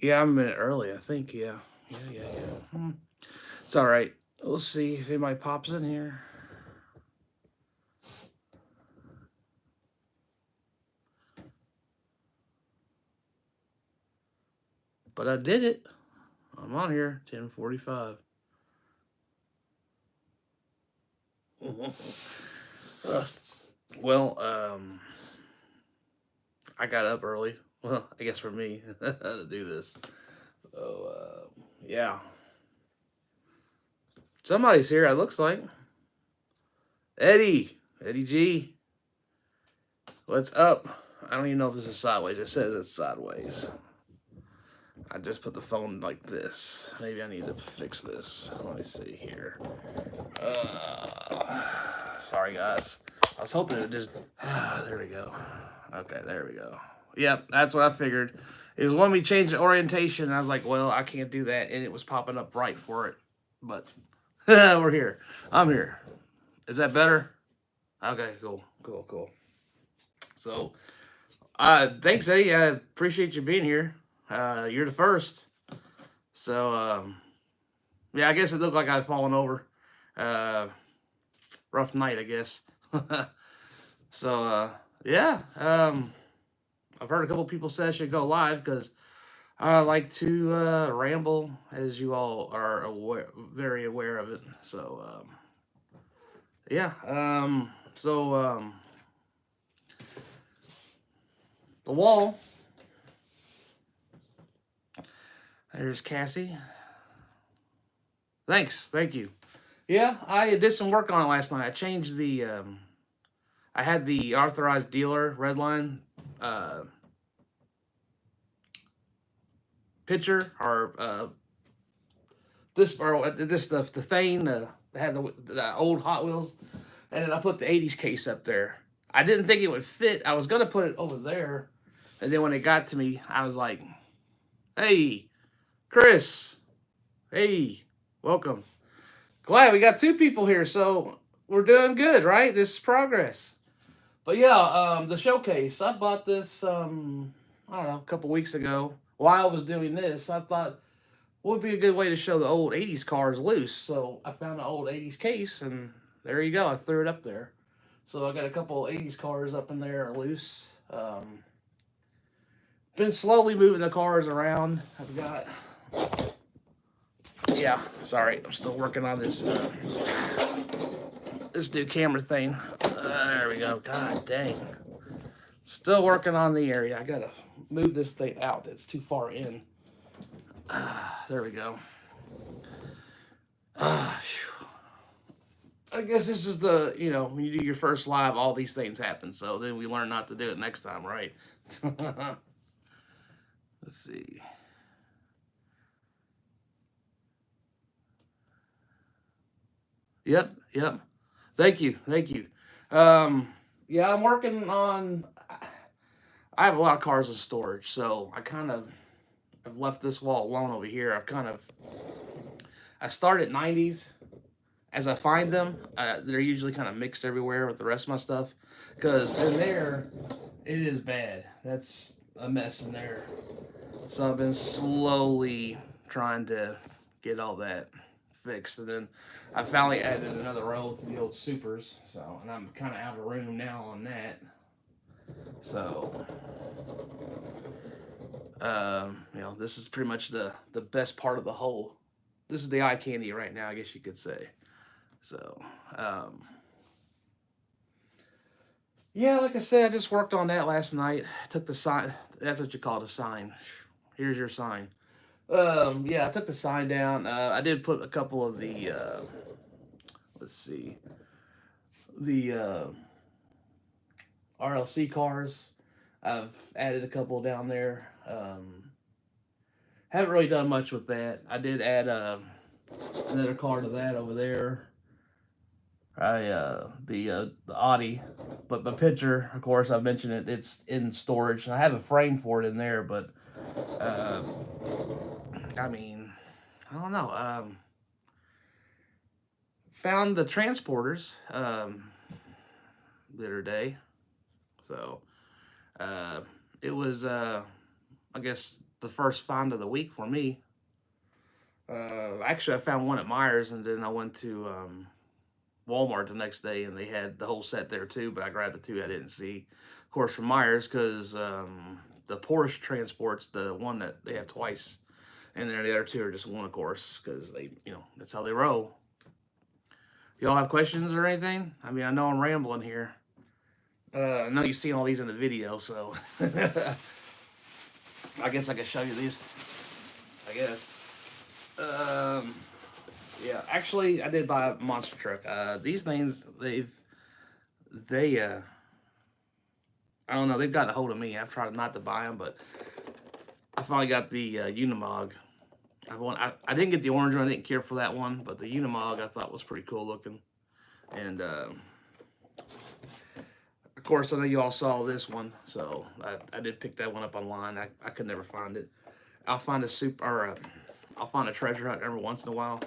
Yeah, I'm a minute early, I think. Yeah. Yeah. It's all right. We'll see if anybody pops in here. But I did it. I'm on here. 10:45. uh, well, I got up early. Well, I guess for me to do this. So yeah, somebody's here. It looks like Eddie G. What's up? I don't even know if this is sideways. It says it's sideways. I just put the phone like this. Maybe I need to fix this. Let me see here. Sorry, guys. I was hoping it just. There we go. Okay, there we go. Yep, that's what I figured. It was when we changed the orientation. And I was like, well, I can't do that. And it was popping up right for it. But we're here. I'm here. Is that better? Okay, cool. So, thanks, Eddie. I appreciate you being here. You're the first. So, yeah, I guess it looked like I'd fallen over. Uh, Rough night, I guess. So, yeah, I've heard a couple people say I should go live because I like to ramble, as you all are very aware of it. So, yeah, the wall. There's Cassie. Thank you. Yeah, I did some work on it last night. I changed the. I had the authorized dealer red line picture or this the thing had the old Hot Wheels, and then I put the '80s case up there. I didn't think it would fit. I was gonna put it over there, and then when it got to me, I was like, "Hey, Chris, hey, welcome. Glad we got two people here, so we're doing good, right? This is progress." But yeah, the showcase. I bought this. I don't know, a couple weeks ago. While I was doing this, I thought what would be a good way to show the old '80s cars loose. So I found an old '80s case, and there you go. I threw it up there. So I got a couple '80s cars up in there loose. Been slowly moving the cars around. I've got. Yeah, sorry, I'm still working on this new camera thing. There we go. God dang. Still working on the area. I gotta move this thing out. It's too far in. There we go. Uh, I guess this is when you do your first live, all these things happen. So then we learn not to do it next time, right? Let's see. Yep. Thank you. Um, yeah, I'm working on. I have a lot of cars in storage, so I've left this wall alone over here. I start at '90s as I find them. They're usually kind of mixed everywhere with the rest of my stuff, because in there it is bad. That's a mess in there. So I've been slowly trying to get all that fixed, and then I finally added another row to the old supers. So, and I'm kind of out of room now on that. So, this is pretty much the best part of the whole. This is the eye candy right now, I guess you could say. So, um, yeah, like I said, I just worked on that last night. Took the sign. That's what you call it, a sign. Here's your sign. Yeah, I took the sign down. I did put a couple of the let's see, the RLC cars. I've added a couple down there. Haven't really done much with that. I did add another car to that over there. The Audi, but my picture, of course, I mentioned it. It's in storage. I have a frame for it in there, but uh, I mean, I don't know. Found the transporters the other day, so uh, it was I guess the first find of the week for me. Actually, I found one at Myers, and then I went to Walmart the next day, and they had the whole set there too. But I grabbed the two I didn't see, of course, from Myers, because the Porsche transports the one that they have twice, and then the other two are just one, of course, because they, that's how they roll. Y'all have questions or anything? I mean, I know I'm rambling here. I know you've seen all these in the video, so I guess I can show you these. I guess. Yeah, actually, I did buy a monster truck. These things, they, I don't know, they've gotten a hold of me. I've tried not to buy them, but I finally got the Unimog. I didn't get the orange one. I didn't care for that one, but the Unimog I thought was pretty cool looking. And of course, I know you all saw this one, so I did pick that one up online. I could never find it. I'll find I'll find a treasure hunt every once in a while.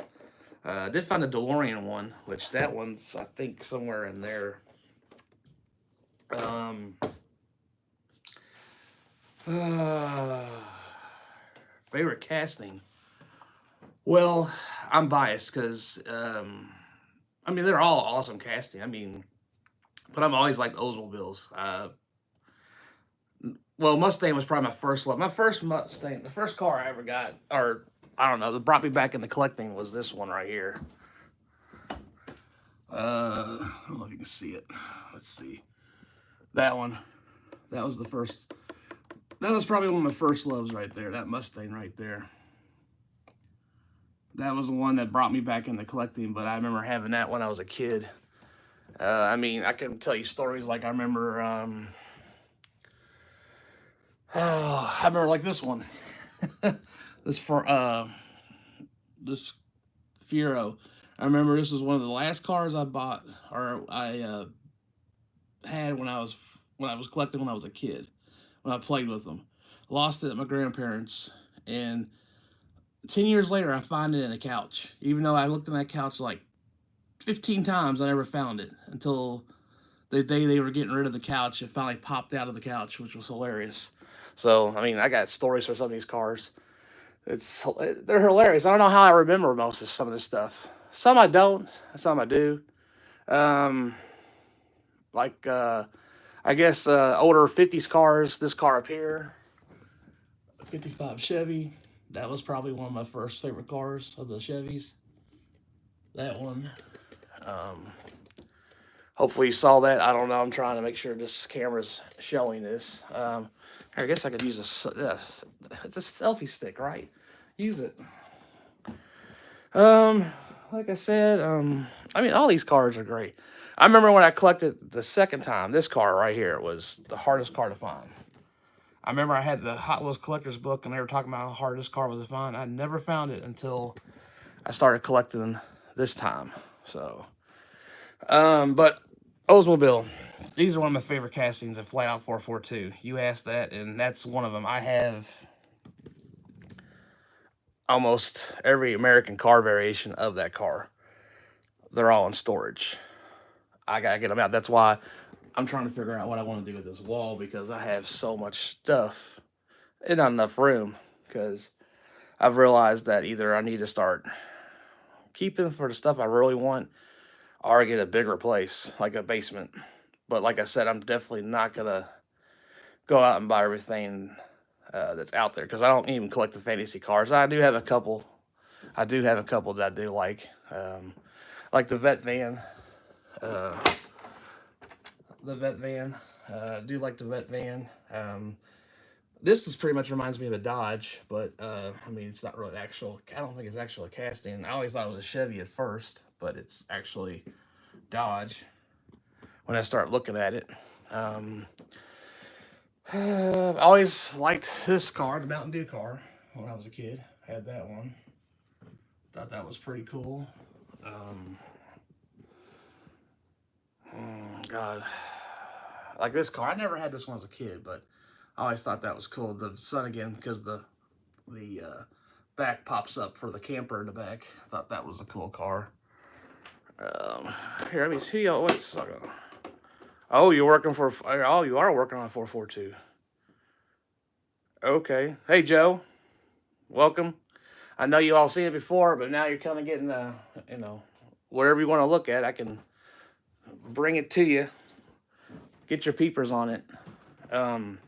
I did find a DeLorean one, which that one's, I think, somewhere in there. Favorite casting? Well, I'm biased because, I mean, they're all awesome casting. I mean, but I'm always like Oldsmobiles. Well, Mustang was probably my first love. My first Mustang, the first car I ever got, or I don't know, that brought me back into collecting was this one right here. I don't know if you can see it. Let's see. That one. That was the first. That was probably one of my first loves right there. That Mustang right there. That was the one that brought me back into collecting, but I remember having that when I was a kid. I mean, I can tell you stories like I remember, I remember like this one. this Fiero. I remember this was one of the last cars I bought, or I had when I was collecting when I was a kid, when I played with them. Lost it at my grandparents', and 10 years later I find it in a couch. Even though I looked in that couch like 15 times, I never found it until the day they were getting rid of the couch. It finally popped out of the couch, which was hilarious. So, I mean, I got stories for some of these cars. They're hilarious. I don't know how I remember most of some of this stuff. Some I don't, some I do. Um, like I guess older '50s cars. This car up here, a '55 Chevy. That was probably one of my first favorite cars of the Chevys. That one. Um, Hopefully you saw that. I don't know. I'm trying to make sure this camera's showing this. I guess I could use this. It's a selfie stick, right? Use it. Like I said, I mean, all these cars are great. I remember when I collected the second time, this car right here was the hardest car to find. I remember I had the Hot Wheels collector's book, and they were talking about how hard this car was to find. I never found it until I started collecting this time. So, but Oldsmobile, these are one of my favorite castings of Flat Out 442. You asked that, and that's one of them. I have almost every American car variation of that car. They're all in storage. I gotta get them out. That's why I'm trying to figure out what I want to do with this wall, because I have so much stuff and not enough room. Because I've realized that either I need to start keeping for the stuff I really want, or get a bigger place, like a basement. But like I said, I'm definitely not gonna go out and buy everything that's out there, because I don't even collect the fantasy cars. I do have a couple. I do have a couple that I do like the vet van. Uh, the vet van. I do like the vet van. This just pretty much reminds me of a Dodge, but I mean, it's not really actual. I don't think it's actually a casting. I always thought it was a Chevy at first, but it's actually Dodge when I start looking at it. I've always liked this car, the Mountain Dew car, when I was a kid. Had that one. Thought that was pretty cool. God, like this car. I never had this one as a kid, but I always thought that was cool. The sun again, because the back pops up for the camper in the back. I thought that was a cool car. Here, let me see. What's oh, you're working for? Oh, you are working on a 442. Okay. Hey, Joe. Welcome. I know you all seen it before, but now you're kind of getting, you know, wherever you want to look at, I can bring it to you. Get your peepers on it. Um,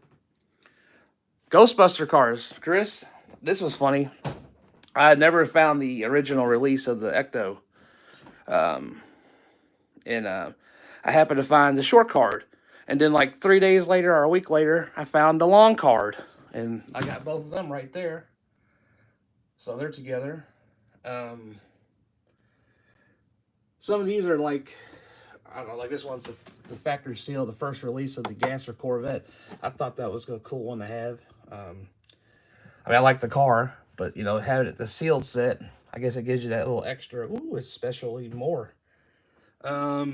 Ghostbuster cars. Chris, this was funny. I had never found the original release of the Ecto. Um, and I happened to find the short card. And then, like 3 days later or a week later, I found the long card. And I got both of them right there. So they're together. Um, some of these are like, I don't know, like this one's the factory seal, the first release of the Gasser Corvette. I thought that was a cool one to have. I mean, I like the car, but you know, having it the sealed set, I guess it gives you that little extra. Ooh, it's special even more. I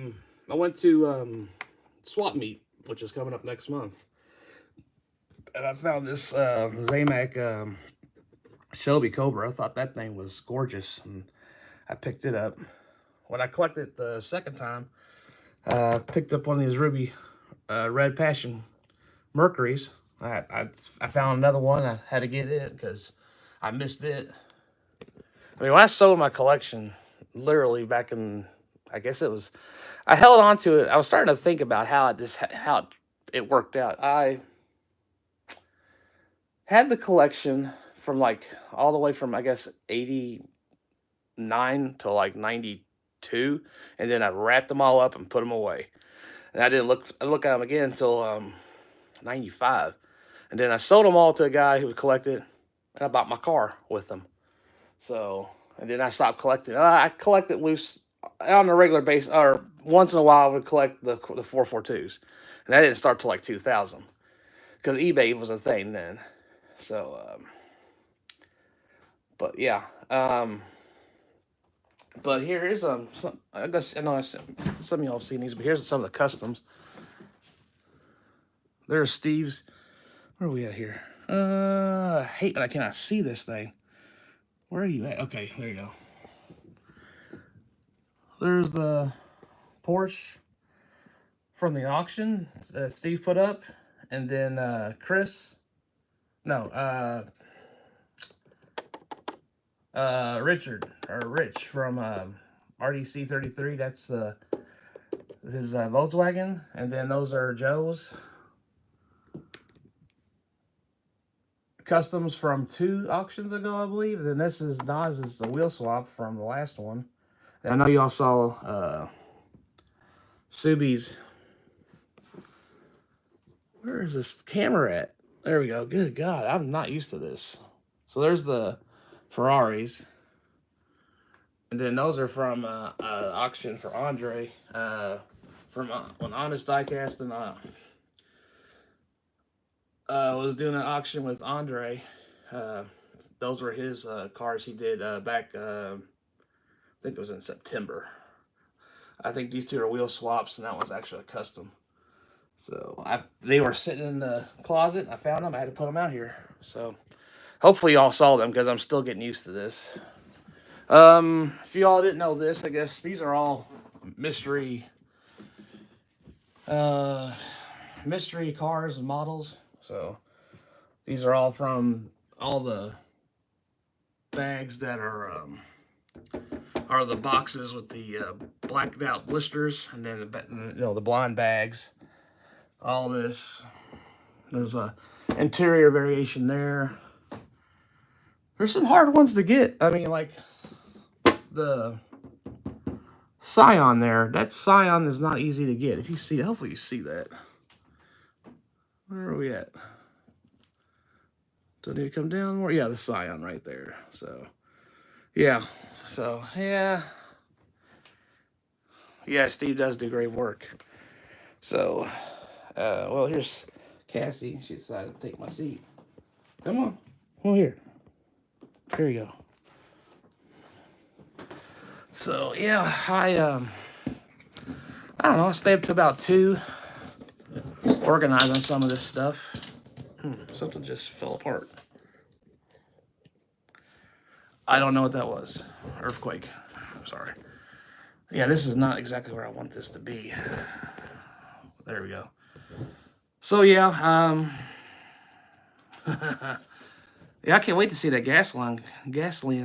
went to Swap Meet, which is coming up next month, and I found this Zamac Shelby Cobra. I thought that thing was gorgeous, and I picked it up. When I collected the second time, picked up one of these ruby red passion Mercuries. I found another one. I had to get it because I missed it. I mean, when I sold my collection, literally back in, I guess it was, I held on to it. I was starting to think about how it worked out. I had the collection from like all the way from I guess 89 to like 92, and then I wrapped them all up and put them away. And I didn't look at them again until 95, and then I sold them all to a guy who would collect it, and I bought my car with them. So, and then I stopped collecting. I collected loose on a regular basis, or once in a while I would collect the 442s, and that didn't start till like 2000 because eBay was a thing then. So, but yeah, but here is some. I guess I know some of y'all have seen these, but here's some of the customs. There's Steve's. Where are we at here? I hate that I cannot see this thing. Where are you at? Okay, there you go. There's the Porsche from the auction that Steve put up, and then Chris, no, Richard or Rich from RDC 33. That's his Volkswagen, and then those are Joe's customs from 2 auctions ago, I believe. Then this is Nas's wheel swap from the last one. And I know y'all saw Subi's. Where is this camera at? There we go. Good God, I'm not used to this. So there's the Ferraris. And then those are from auction for Andre. From when Honest Diecast and was doing an auction with Andre. Those were his cars he did back, I think it was in September. I think these two are wheel swaps, and that was actually a custom. So they were sitting in the closet. I found them. I had to put them out here. So hopefully y'all saw them because I'm still getting used to this. If you all didn't know this, I guess these are all mystery cars and models. So these are all from all the bags that are the boxes with the blacked out blisters, and then the blind bags. All this. There's a interior variation there. There's some hard ones to get. I mean, like the Scion there. That Scion is not easy to get. If you see, hopefully you see that. Where are we at? Do I need to come down more? Yeah, the Scion right there. So, yeah. So, yeah. Yeah, Steve does do great work. So, well, here's Cassie. She decided to take my seat. Come on. Come on here. Here you go. So, yeah, I don't know. I stayed up to about 2 organizing some of this stuff. Something just fell apart. I don't know what that was. Earthquake. Sorry. Yeah, this is not exactly where I want this to be. There we go. So yeah, Yeah, I can't wait to see that gasoline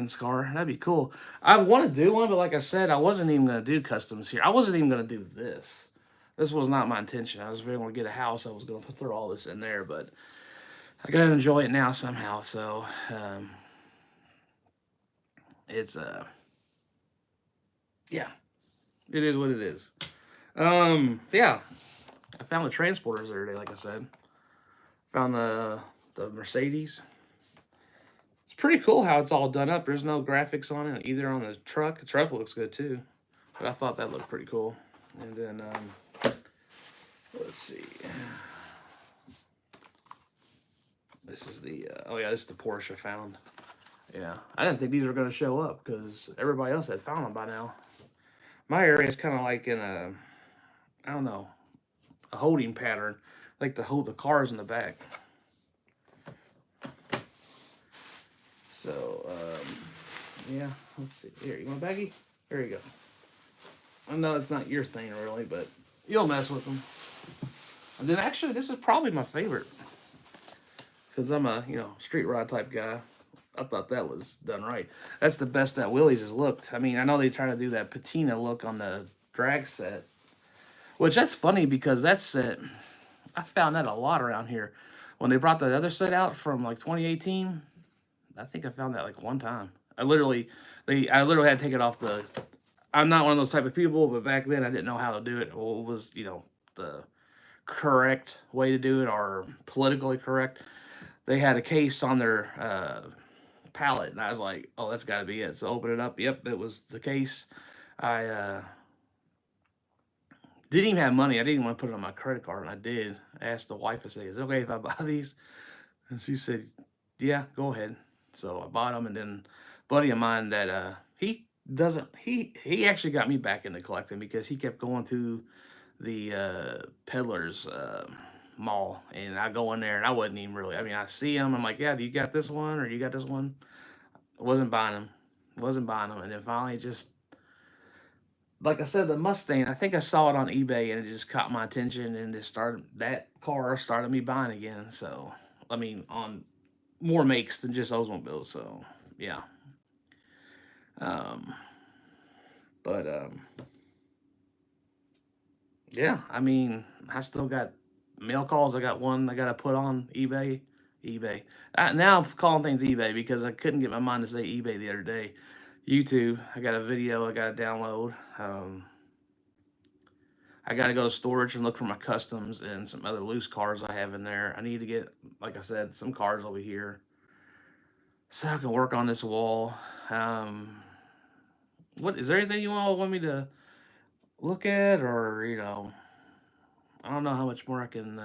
car. That'd be cool. I want to do one, but like I said, I wasn't even gonna do customs here. I wasn't even gonna do this. This was not my intention. I was going to get a house. I was gonna throw all this in there, but I gotta enjoy it now somehow. So it's yeah, it is what it is. Yeah, I found the transporters the other day. Like I said, found the Mercedes. It's pretty cool how it's all done up. There's no graphics on it either on the truck. The truck looks good too, but I thought that looked pretty cool. And then let's see. This is the oh yeah, this is the Porsche I found. Yeah, I didn't think these were gonna show up because everybody else had found them by now. My area is kind of like in a I don't know a holding pattern, like to hold the cars in the back. So yeah, let's see. Here, you want a baggie? There you go. I know it's not your thing really, but you'll mess with them. And then actually, this is probably my favorite because I'm a street rod type guy. I thought that was done right. That's the best that Willys has looked. I mean, I know they try to do that patina look on the drag set, which that's funny because that set I found that a lot around here. When they brought the other set out from like 2018, I think I found that like one time. I literally had to take it off the. I'm not one of those type of people, but back then I didn't know how to do it. What was the correct way to do it or politically correct? They had a case on their pallet, and I was like, "Oh, that's got to be it." So open it up. Yep, it was the case. I didn't even have money. I didn't even want to put it on my credit card, and I did. I asked the wife. I said, "Is it okay if I buy these?" And she said, "Yeah, go ahead." So I bought them, and then a buddy of mine that he doesn't he actually got me back into collecting because he kept going to the peddlers mall, and I go in there, and I wasn't even really. I mean, I see them. I'm like, "Yeah, do you got this one or you got this one?" I wasn't buying them. Wasn't buying them, and then finally, just like I said, the Mustang. I think I saw it on eBay, and it just caught my attention, and it started that car started me buying again. So I mean, on more makes than just Oldsmobiles. So yeah, um, but yeah, I mean, I still got mail calls. I got one I got to put on eBay. eBay. Now I'm calling things eBay because I couldn't get my mind to say eBay the other day. YouTube. I got a video I got to download. I got to go to storage and look for my customs and some other loose cars I have in there. I need to get, like I said, some cars over here so I can work on this wall. Um, what is there anything you all want me to look at, or I don't know how much more I can.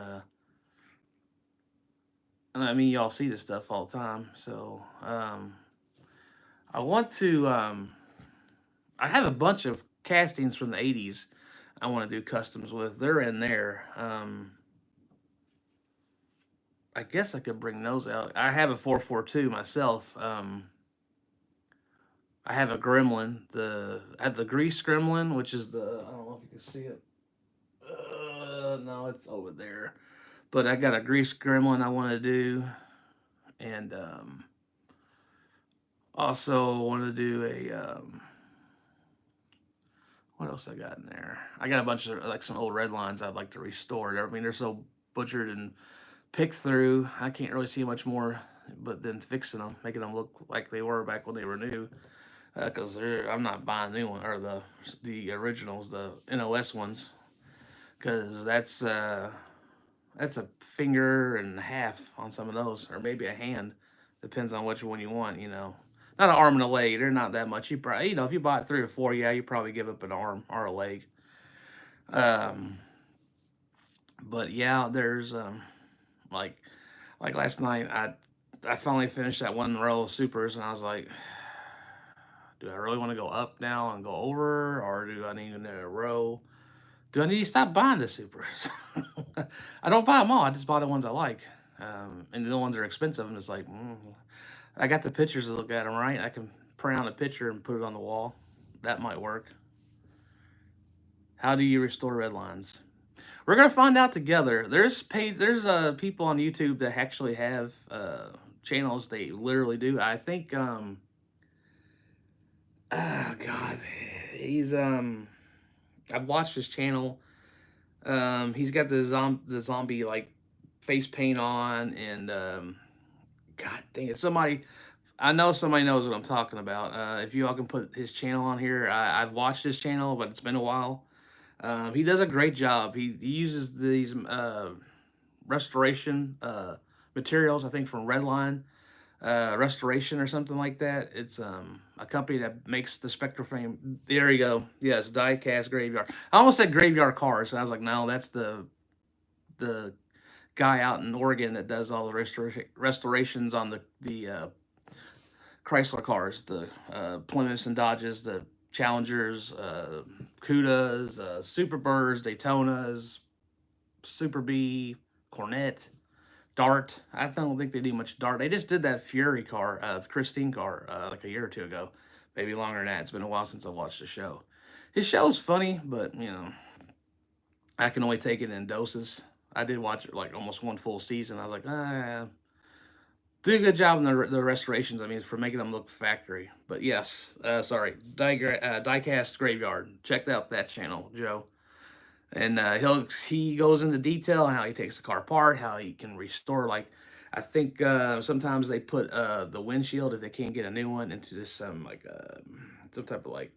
I mean, y'all see this stuff all the time, so I want to. I have a bunch of castings from the '80s. I want to do customs with. They're in there. I guess I could bring those out. I have a 442 myself. I have a Gremlin. I have the Grease Gremlin, which is the. I don't know if you can see it. No, it's over there. But I got a Grease Gremlin I want to do, and also want to do a what else I got in there? I got a bunch of like some old red lines I'd like to restore. I mean, they're so butchered and picked through. I can't really see much more, but then fixing them, making them look like they were back when they were new. Because I'm not buying new one or the originals, the NOS ones, because that's a finger and a half on some of those, or maybe a hand. Depends on which one you want. Not an arm and a leg. They're not that much. You probably, if you bought 3 or 4, yeah, you probably give up an arm or a leg. Um, but yeah, there's like last night, I finally finished that one row of supers, and I was like, do I really want to go up now and go over, or do I need another row? Do I need to stop buying the supers? I don't buy them all. I just buy the ones I like. And the ones that are expensive, I'm just like, I got the pictures to look at them, right? I can print out a picture and put it on the wall. That might work. How do you restore red lines? We're gonna find out together. There's people on YouTube that actually have channels they literally do. I think God, he's I've watched his channel. He's got the zombie like face paint on, and God dang it, somebody I know somebody knows what I'm talking about. If you all can put his channel on here, I've watched his channel, but it's been a while. He does a great job. He uses these restoration materials, I think from Redline Restoration or something like that. It's a company that makes the Spectraframe. There you go. Yes, Diecast Graveyard. I almost said Graveyard Cars, and I was like, no, that's the guy out in Oregon that does all the restorations on the Chrysler cars, the Plymouths and Dodges, the Challengers, Cudas, Superbirds, Daytonas, Super B, Cornet, Dart. I don't think they do much Dart. They just did that Fury car, the Christine car, like a year or two ago, maybe longer than that. It's been a while since I watched the show. His show's funny, but I can only take it in doses. I did watch it like almost one full season. I was like, do a good job in the restorations. I mean, for making them look factory. But yes, sorry, Diecast Graveyard. Check out that channel, Joe. And he goes into detail on how he takes the car apart, how he can restore. Like, I think sometimes they put the windshield if they can't get a new one into this some type of like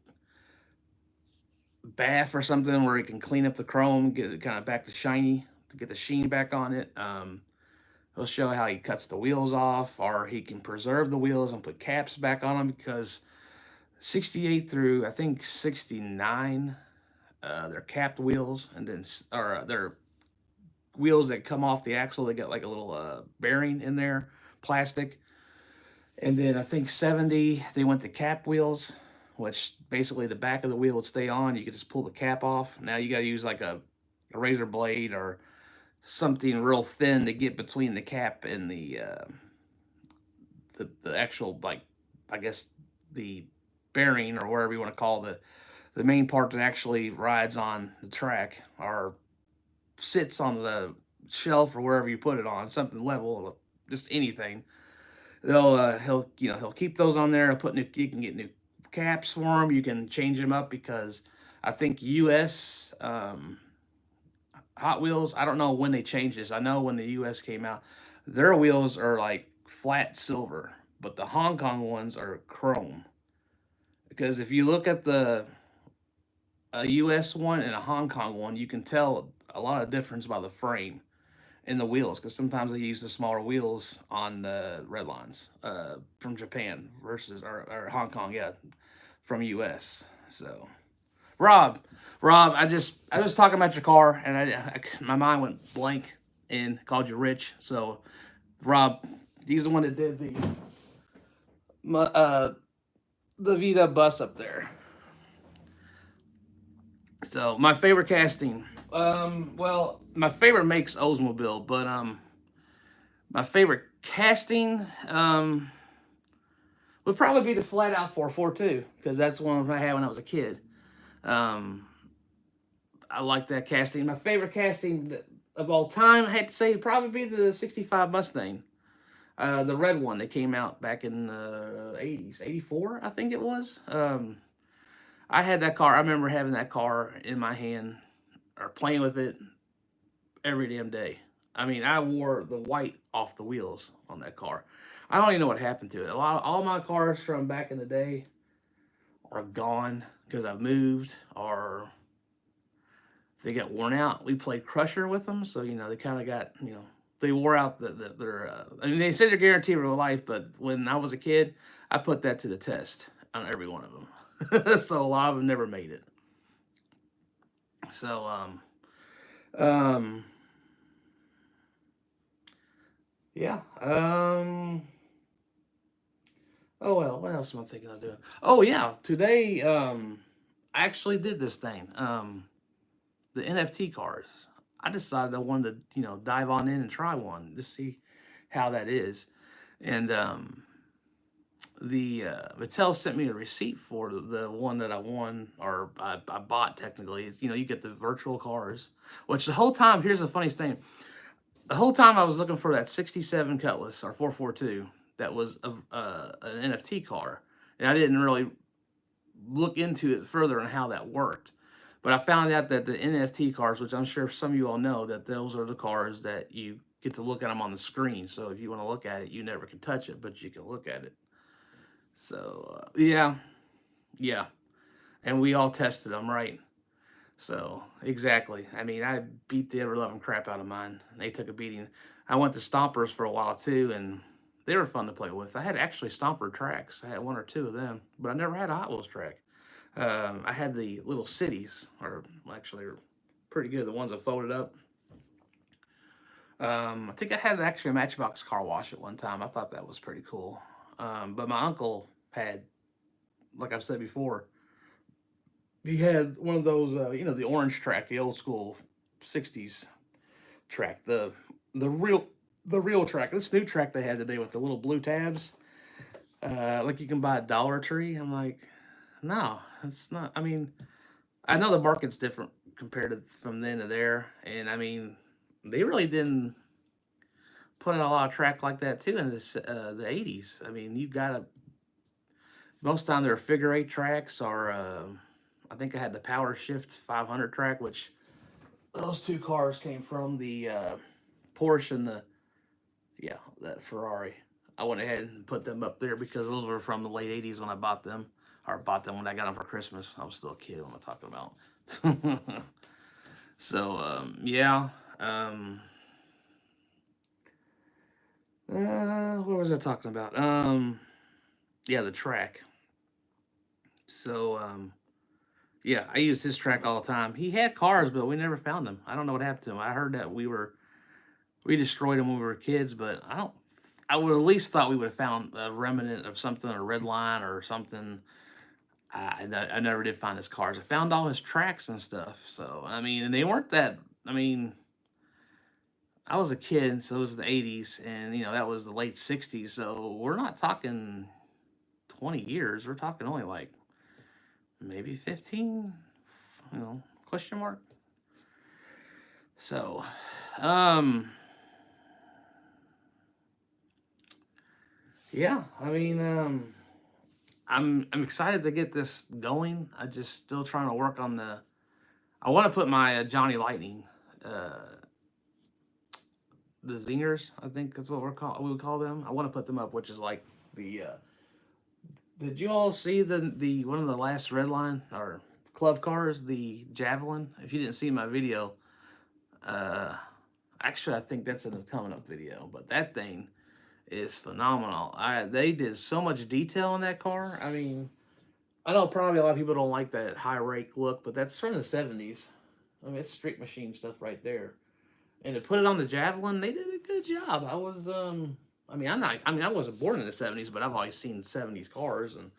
bath or something where he can clean up the chrome, get it kind of back to shiny, to get the sheen back on it. He'll show how he cuts the wheels off, or he can preserve the wheels and put caps back on them because 68 through I think 69, they're capped wheels, and then they're wheels that come off the axle. They got like a little bearing in there, plastic. And then I think 70, they went to cap wheels, which basically the back of the wheel would stay on. You could just pull the cap off. Now you got to use like a razor blade or something real thin to get between the cap and the actual, like, I guess the bearing or whatever you want to call the main part that actually rides on the track or sits on the shelf or wherever you put it on, something level, just anything. He'll keep those on there. He'll put you can get new caps for them. You can change them up because I think U.S. Hot Wheels. I don't know when they changed this. I know when the U.S. came out, their wheels are like flat silver, but the Hong Kong ones are chrome. Because if you look at the a U.S. one and a Hong Kong one, you can tell a lot of difference by the frame and the wheels. Because sometimes they use the smaller wheels on the red lines from Japan versus or Hong Kong, yeah, from U.S. So Rob, Rob, I was talking about your car and my mind went blank and called you Rich. So Rob, he's the one that did the Vita bus up there. So my favorite casting. Well, my favorite makes Oldsmobile, but my favorite casting would probably be the Flat Out 442 because that's one I had when I was a kid. Um, I like that casting. My favorite casting of all time, I had to say, would probably be the '65 Mustang, the red one that came out back in the '80s, '84, I think it was. I had that car. I remember having that car in my hand or playing with it every damn day. I mean, I wore the white off the wheels on that car. I don't even know what happened to it. All my cars from back in the day are gone because I've moved or they got worn out. We played Crusher with them, so they kind of got they wore out their. I mean, they said they're guaranteed for life, but when I was a kid, I put that to the test on every one of them. So a lot of them never made it. So um, yeah. Oh well, what else am I thinking of doing? Oh yeah, today I actually did this thing. The NFT cards. I decided I wanted to dive on in and try one to see how that is, and Mattel sent me a receipt for the one that I won, or I bought technically. It's, you get the virtual cars, which the whole time, here's the funniest thing. The whole time I was looking for that 67 Cutlass or 442 that was an NFT car. And I didn't really look into it further on how that worked. But I found out that the NFT cars, which I'm sure some of you all know, that those are the cars that you get to look at them on the screen. So if you want to look at it, you never can touch it, but you can look at it. So yeah, yeah, and we all tested them, right? So exactly. I mean, I beat the ever loving crap out of mine. They took a beating. I went to Stompers for a while too, and they were fun to play with. I had actually Stomper tracks. I had one or two of them, but I never had a Hot Wheels track. I had the little cities, or actually, are pretty good. The ones that folded up. I think I had actually a Matchbox car wash at one time. I thought that was pretty cool. But my uncle had, like I've said before, he had one of those, the orange track, the old school '60s track, the real the real track. This new track they had today with the little blue tabs, like you can buy at Dollar Tree. I'm like, no, it's not. I mean, I know the market's different compared to from then to there, and I mean, they really didn't put out a lot of track like that too in the '80s. I mean, you got to most time they're figure eight tracks, or I think I had the Power Shift 500 track, which those two cars came from the Porsche and the that Ferrari. I went ahead and put them up there because those were from the late '80s when I bought them, or bought them when I got them for Christmas. I was still a kid. What am I talking about? So yeah. What was I talking about? Yeah, the track. So yeah, I used his track all the time. He had cars, but we never found them. I don't know what happened to him. I heard that we destroyed them when we were kids, but I don't. I would at least thought we would have found a remnant of something, a red line or something. I never did find his cars. I found all his tracks and stuff. So I mean, and they weren't that. I mean, I was a kid, so it was the '80s, and that was the late '60s. So we're not talking 20 years. We're talking only like maybe 15. Question mark. So, um, yeah. I mean, I'm excited to get this going. I just still trying to work on the. I want to put my Johnny Lightning, uh, the Zingers. I think that's what we would call them. I want to put them up, which is like the. Did you all see the one of the last red line or club cars, the Javelin? If you didn't see my video, uh, actually I think that's in the coming up video. But that thing is phenomenal. They did so much detail in that car. I mean, I know probably a lot of people don't like that high rake look, but that's from the '70s. I mean, it's street machine stuff right there. And to put it on the Javelin, they did a good job. I mean, I wasn't born in the '70s, but I've always seen '70s cars, and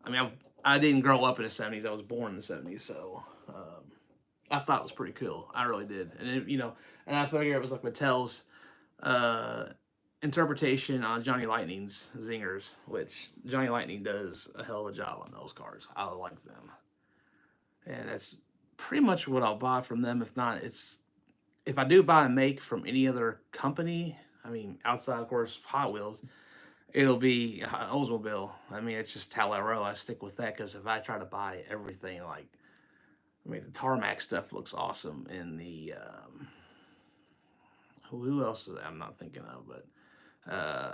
I mean, I didn't grow up in the '70s. I was born in the '70s, so I thought it was pretty cool. I really did, and and I figure it was like Mattel's uh, interpretation on Johnny Lightning's Zingers, which Johnny Lightning does a hell of a job on those cars. I like them, and that's pretty much what I'll buy from them. If not, it's if I do buy a make from any other company. I mean, outside of course Hot Wheels, it'll be Oldsmobile. I mean, it's just Talero. I stick with that because if I try to buy everything, like I mean, the tarmac stuff looks awesome, and the who else is I'm not thinking of, but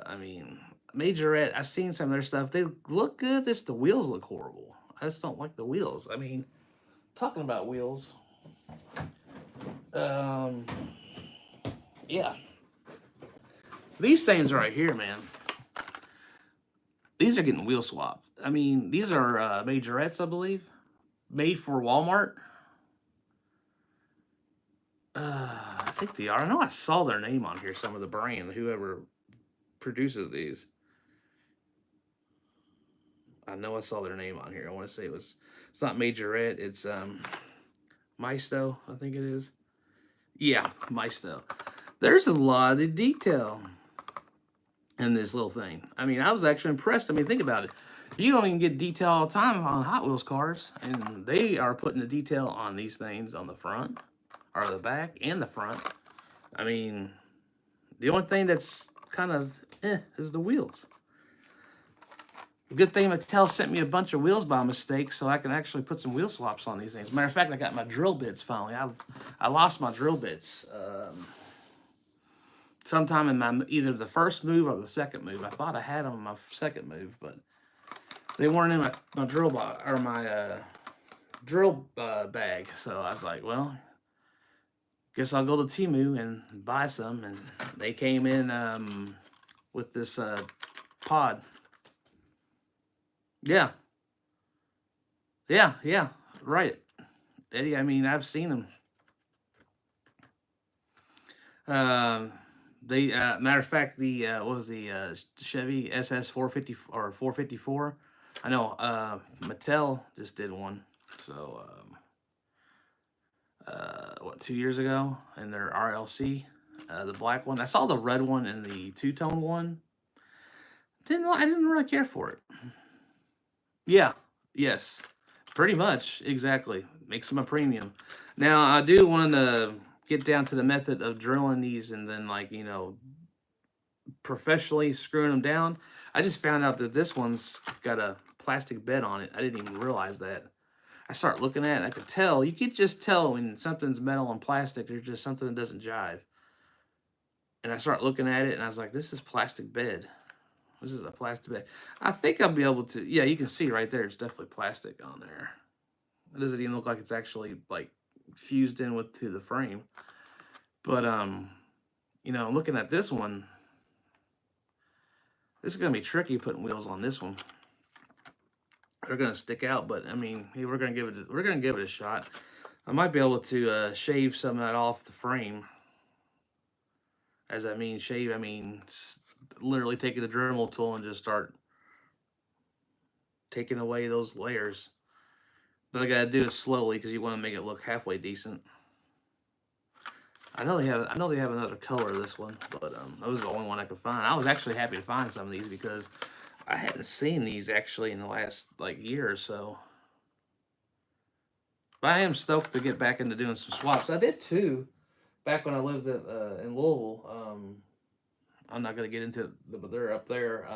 I mean, Majorette. I've seen some of their stuff. They look good. Just the wheels look horrible. I just don't like the wheels. I mean, talking about wheels. Um, yeah, these things right here, man. These are getting wheel swapped. I mean, these are Majorettes, I believe, made for Walmart. I think they are. I know I saw their name on here. Some of the brand, whoever produces these. I know I saw their name on here. I want to say it's not Majorette. It's Maisto, I think it is. Yeah, Maisto. There's a lot of detail. in this little thing. I mean, I was actually impressed. I mean, think about it. You don't even get detail all the time on Hot Wheels cars, and they are putting the detail on these things on the front, or the back, and the front. I mean, the only thing that's kind of is the wheels. Good thing Mattel sent me a bunch of wheels by mistake, so I can actually put some wheel swaps on these things. Matter of fact, I got my drill bits finally. I lost my drill bits sometime in my either the first move or the second move. I thought I had them in my second move, but they weren't in my drill box or my drill bag. So I was like, well, guess I'll go to Temu and buy some. And they came in with this pod. Yeah, yeah, right, Eddie. I mean, I've seen them. They matter of fact, the what was the Chevy SS 450 or 454? I know Mattel just did one. So what 2 years ago in their RLC, the black one. I saw the red one and the two tone one. I didn't really care for it. Yeah, yes, pretty much exactly. Makes them a premium. Now I do want to get down to the method of drilling these and then like professionally screwing them down. I just found out that this one's got a plastic bed on it. I didn't even realize that. I start looking at it, and I could tell. You could just tell when something's metal and plastic, there's just something that doesn't jive. And I start looking at it, and I was like, this is plastic bed. This is a plastic bed. I think I'll be able to, yeah, you can see right there, it's definitely plastic on there. It doesn't even look like it's actually, like, fused in with to the frame. But, looking at this one, this is going to be tricky putting wheels on this one. They're going to stick out, but I mean, hey, we're going to give it a shot. I might be able to shave some of that off the frame. As I mean shave, I mean literally taking the Dremel tool and just start taking away those layers. But I got to do it slowly because you want to make it look halfway decent. I know they have another color this one, but that was the only one I could find. I was actually happy to find some of these because I hadn't seen these actually in the last like year or so. But I am stoked to get back into doing some swaps. I did too, back when I lived in Louisville. I'm not gonna get into it, but they're up there.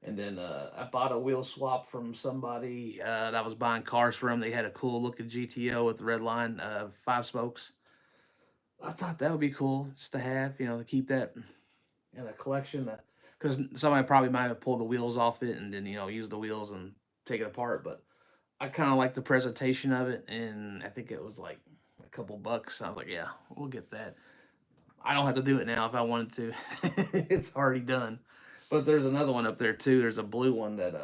And then I bought a wheel swap from somebody that I was buying cars from. They had a cool looking GTO with the red line, 5 spokes. I thought that would be cool just to have, to keep that in a collection. Because somebody probably might have pulled the wheels off it and then, use the wheels and take it apart. But I kind of like the presentation of it. And I think it was like a couple bucks. I was like, yeah, we'll get that. I don't have to do it now if I wanted to. It's already done. But there's another one up there too. There's a blue one that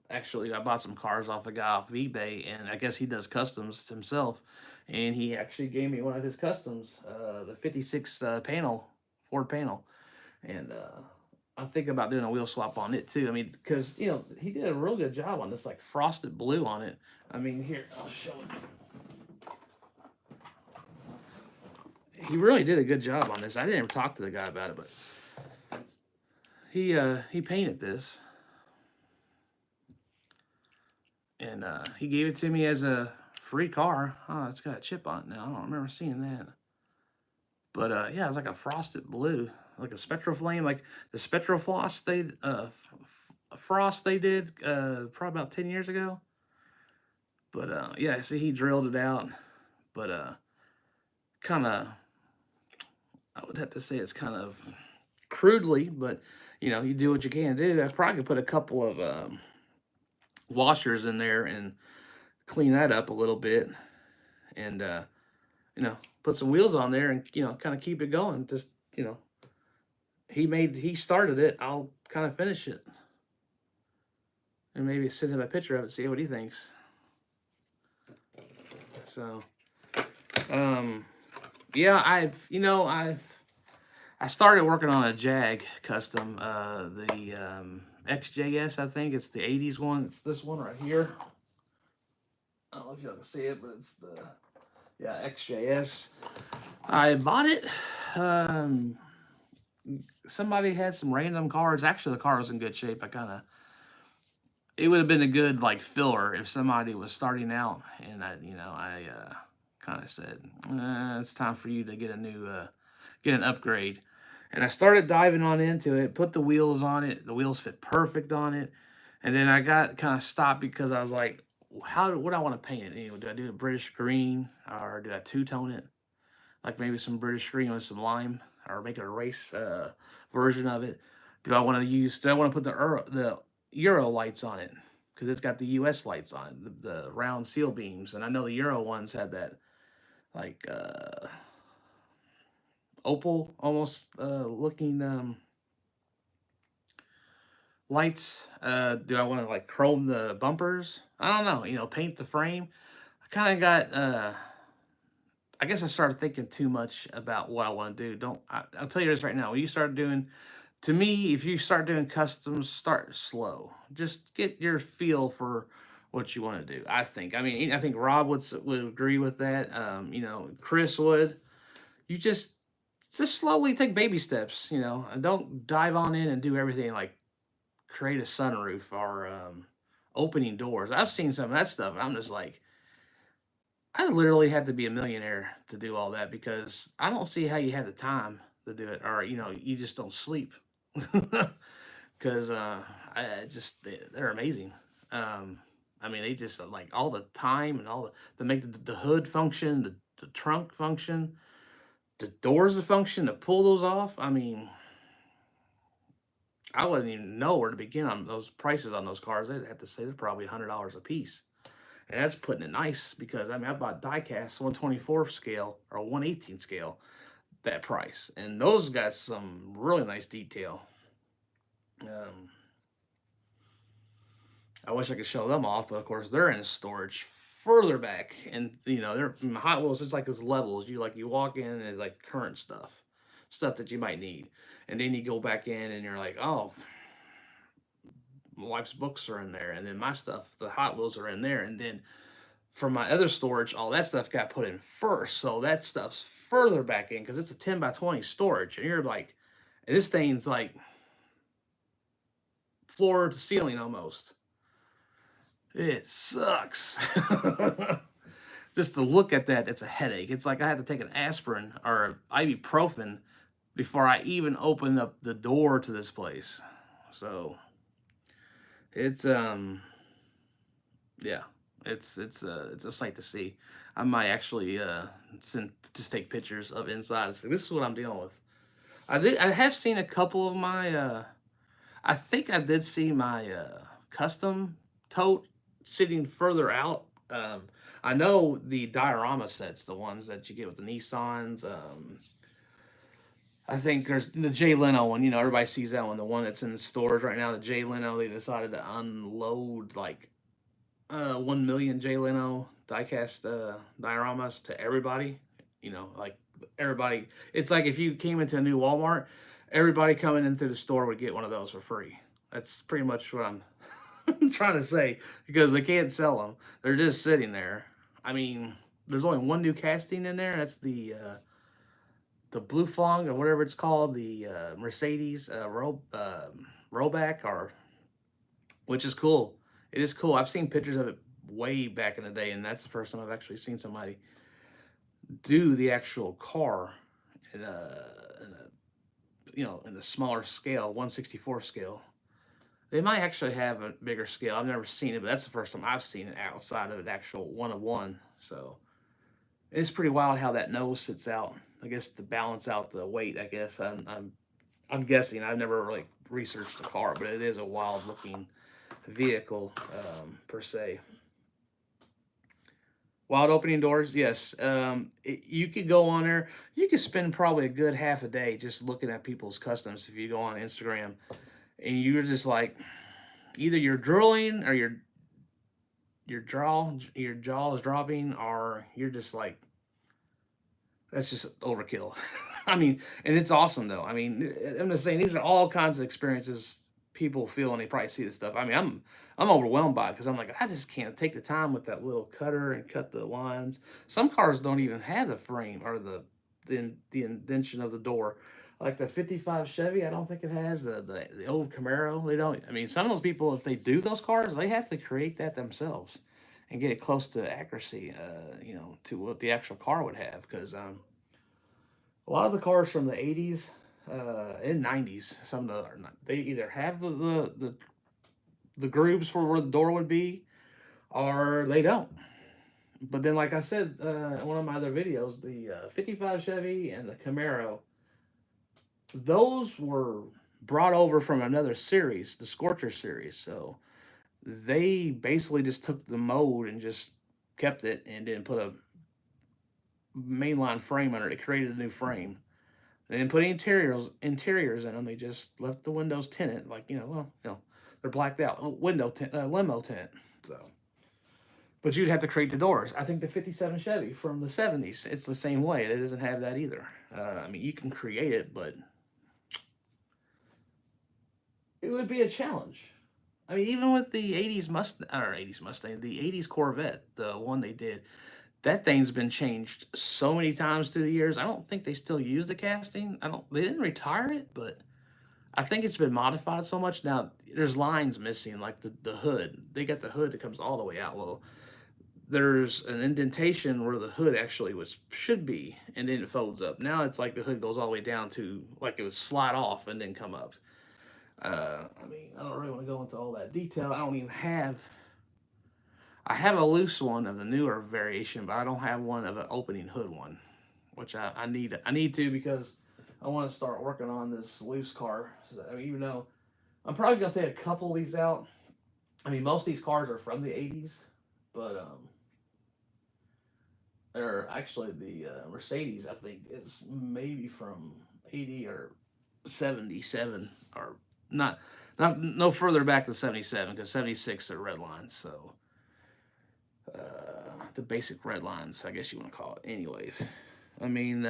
actually I bought some cars off a guy off eBay, and I guess he does customs himself. And he actually gave me one of his customs, the 56 panel, Ford panel. And I'm thinking about doing a wheel swap on it too. I mean, because, he did a real good job on this, like frosted blue on it. I mean, here, I'll show it. He really did a good job on this. I didn't even talk to the guy about it, but he painted this, and he gave it to me as a free car. Oh, it's got a chip on it now. I don't remember seeing that. But yeah, it's like a frosted blue, like a spectral flame, like the spectral frost they did probably about 10 years ago. But yeah, see, he drilled it out, but kind of, I would have to say it's kind of crudely, but you do what you can do. I probably could put a couple of washers in there and clean that up a little bit, and put some wheels on there and kind of keep it going. Just he started it. I'll kind of finish it, and maybe send him a picture of it, see what he thinks. So, yeah, I started working on a Jag custom, the XJS, I think. It's the 80s one. It's this one right here. I don't know if y'all can see it, but it's the, XJS. I bought it somebody had some random cars. Actually, the car was in good shape. It would have been a good like filler if somebody was starting out, and I kind of said, it's time for you to get a new, get an upgrade. And I started diving on into it, put the wheels on it. The wheels fit perfect on it. And then I got kind of stopped because I was like, what do I want to paint it? Do I do a British green or do I two tone it? Like maybe some British green with some lime, or make it a race version of it. Do I want to put the Euro lights on it? Because it's got the US lights on it, the round seal beams. And I know the Euro ones had that like opal almost looking lights. Do I want to like chrome the bumpers? I don't know. Paint the frame. I kind of got. I guess I started thinking too much about what I want to do. I'll tell you this right now. When you start doing, to me, if you start doing customs, start slow. Just get your feel for what you want to do. I think. I mean, I think Rob would agree with that. Chris would. You just slowly take baby steps. And don't dive on in and do everything like create a sunroof or opening doors. I've seen some of that stuff, and I'm just like, I literally had to be a millionaire to do all that because I don't see how you had the time to do it, or you just don't sleep. Because they're amazing. I mean, they just like all the time and all to make the hood function, the trunk function, the doors to function, to pull those off. I mean, I wouldn't even know where to begin on those prices on those cars. They'd have to say they're probably $100 a piece. And that's putting it nice because I mean I bought diecast 124 scale or 118 scale that price, and those got some really nice detail. Um, I wish I could show them off, but of course they're in storage further back, and they're Hot Wheels. It's like there's levels. You walk in and it's like current stuff that you might need, and then you go back in and you're like, oh, my wife's books are in there, and then my stuff, the Hot Wheels are in there, and then for my other storage, all that stuff got put in first. So that stuff's further back in because it's a 10 by 20 storage. And you're like, and this thing's like floor to ceiling almost. It sucks. Just to look at that, it's a headache. It's like I had to take an aspirin or ibuprofen before I even opened up the door to this place. So it's yeah, it's a sight to see. I might actually just take pictures of inside and say this is what I'm dealing with. I have seen a couple of my I think I did see my custom tote sitting further out. I know the diorama sets, the ones that you get with the Nissans. I think there's the Jay Leno one. Everybody sees that one. The one that's in the stores right now. The Jay Leno. They decided to unload like 1 million Jay Leno diecast dioramas to everybody. Like everybody. It's like if you came into a new Walmart, everybody coming into the store would get one of those for free. That's pretty much what I'm trying to say because they can't sell them. They're just sitting there. I mean, there's only one new casting in there. That's the Blue Flong or whatever it's called, the Mercedes rollback, or which is cool. It is cool. I've seen pictures of it way back in the day, and that's the first time I've actually seen somebody do the actual car in a smaller scale, 1/64 scale. They might actually have a bigger scale. I've never seen it, but that's the first time I've seen it outside of an actual 1/1. So it's pretty wild how that nose sits out. I guess to balance out the weight. I guess I'm guessing. I've never really researched the car, but it is a wild looking vehicle per se. Wild opening doors, yes. You could go on there. You could spend probably a good half a day just looking at people's customs if you go on Instagram, and you're just like, either you're drooling or your jaw is dropping, or you're just like, that's just overkill. I mean, and it's awesome though. I mean, I'm just saying these are all kinds of experiences people feel when they probably see this stuff. I mean, I'm overwhelmed by it because I'm like, I just can't take the time with that little cutter and cut the lines. Some cars don't even have the frame or the indentation of the door. Like the 55 Chevy, I don't think it has the old Camaro. They don't. I mean, some of those people, if they do those cars, they have to create that themselves and get it close to accuracy. To what the actual car would have, because a lot of the cars from the 80s and 90s, some of the are not, they either have the grooves for where the door would be, or they don't. But then, like I said in one of my other videos, the 55 Chevy and the Camaro, those were brought over from another series, the Scorcher series. So they basically just took the mold and just kept it and then put a mainline frame under it. It created a new frame. They didn't put any interiors in them. They just left the windows tinted, like they're blacked out. Limo tint. So, but you'd have to create the doors. I think the '57 Chevy from the '70s, it's the same way. It doesn't have that either. I mean, you can create it, but it would be a challenge. I mean, even with the '80s Mustang, the '80s Corvette, the one they did, that thing's been changed so many times through the years. I don't think they still use the casting. I don't. They didn't retire it, but I think it's been modified so much now. There's lines missing, like the hood. They got the hood that comes all the way out. Well, there's an indentation where the hood actually was should be, and then it folds up. Now it's like the hood goes all the way down to like it would slide off and then come up. I mean, I don't really want to go into all that detail. I don't even have. I have a loose one of the newer variation, but I don't have one of an opening hood one, which I need. I need to because I want to start working on this loose car. So, I mean, even though I'm probably gonna take a couple of these out. I mean, most of these cars are from the '80s, but they're actually the Mercedes. I think is maybe from '80 or '77 or not. Not no further back than '77 because '76 are red lines. So the basic red lines, I guess you want to call it. Anyways, I mean,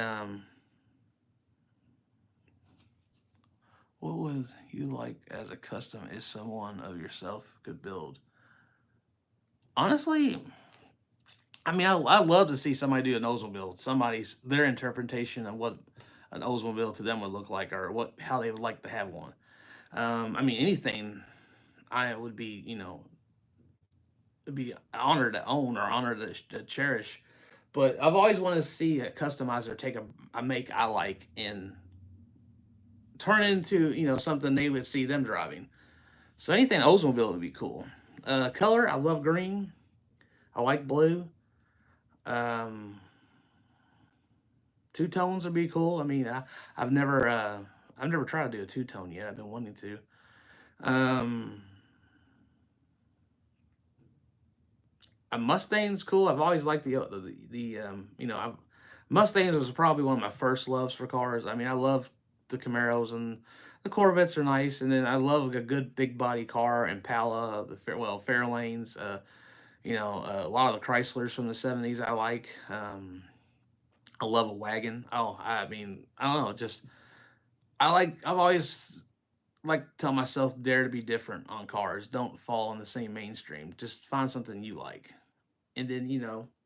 what would you like as a custom if someone of yourself could build? Honestly, I mean, I love to see somebody do an Oldsmobile. Somebody's their interpretation of what an Oldsmobile to them would look like, or what how they would like to have one. I mean, anything I would be, be honored to own or honored to cherish. But I've always wanted to see a customizer take a make I like and turn it into something they would see them driving. So anything Oldsmobile would be cool. Color, I love green. I like blue. Um, Two tones would be cool. I mean, I've never tried to do a two tone yet. I've been wanting to. Um, a Mustang's cool. I've always liked Mustangs was probably one of my first loves for cars. I mean, I love the Camaros and the Corvettes are nice, and then I love a good big body car, Impala, Fairlanes. A lot of the Chryslers from the '70s I like. I love a wagon. Oh, I mean, I don't know, just I've always like to tell myself dare to be different on cars. Don't fall in the same mainstream. Just find something you like. And then,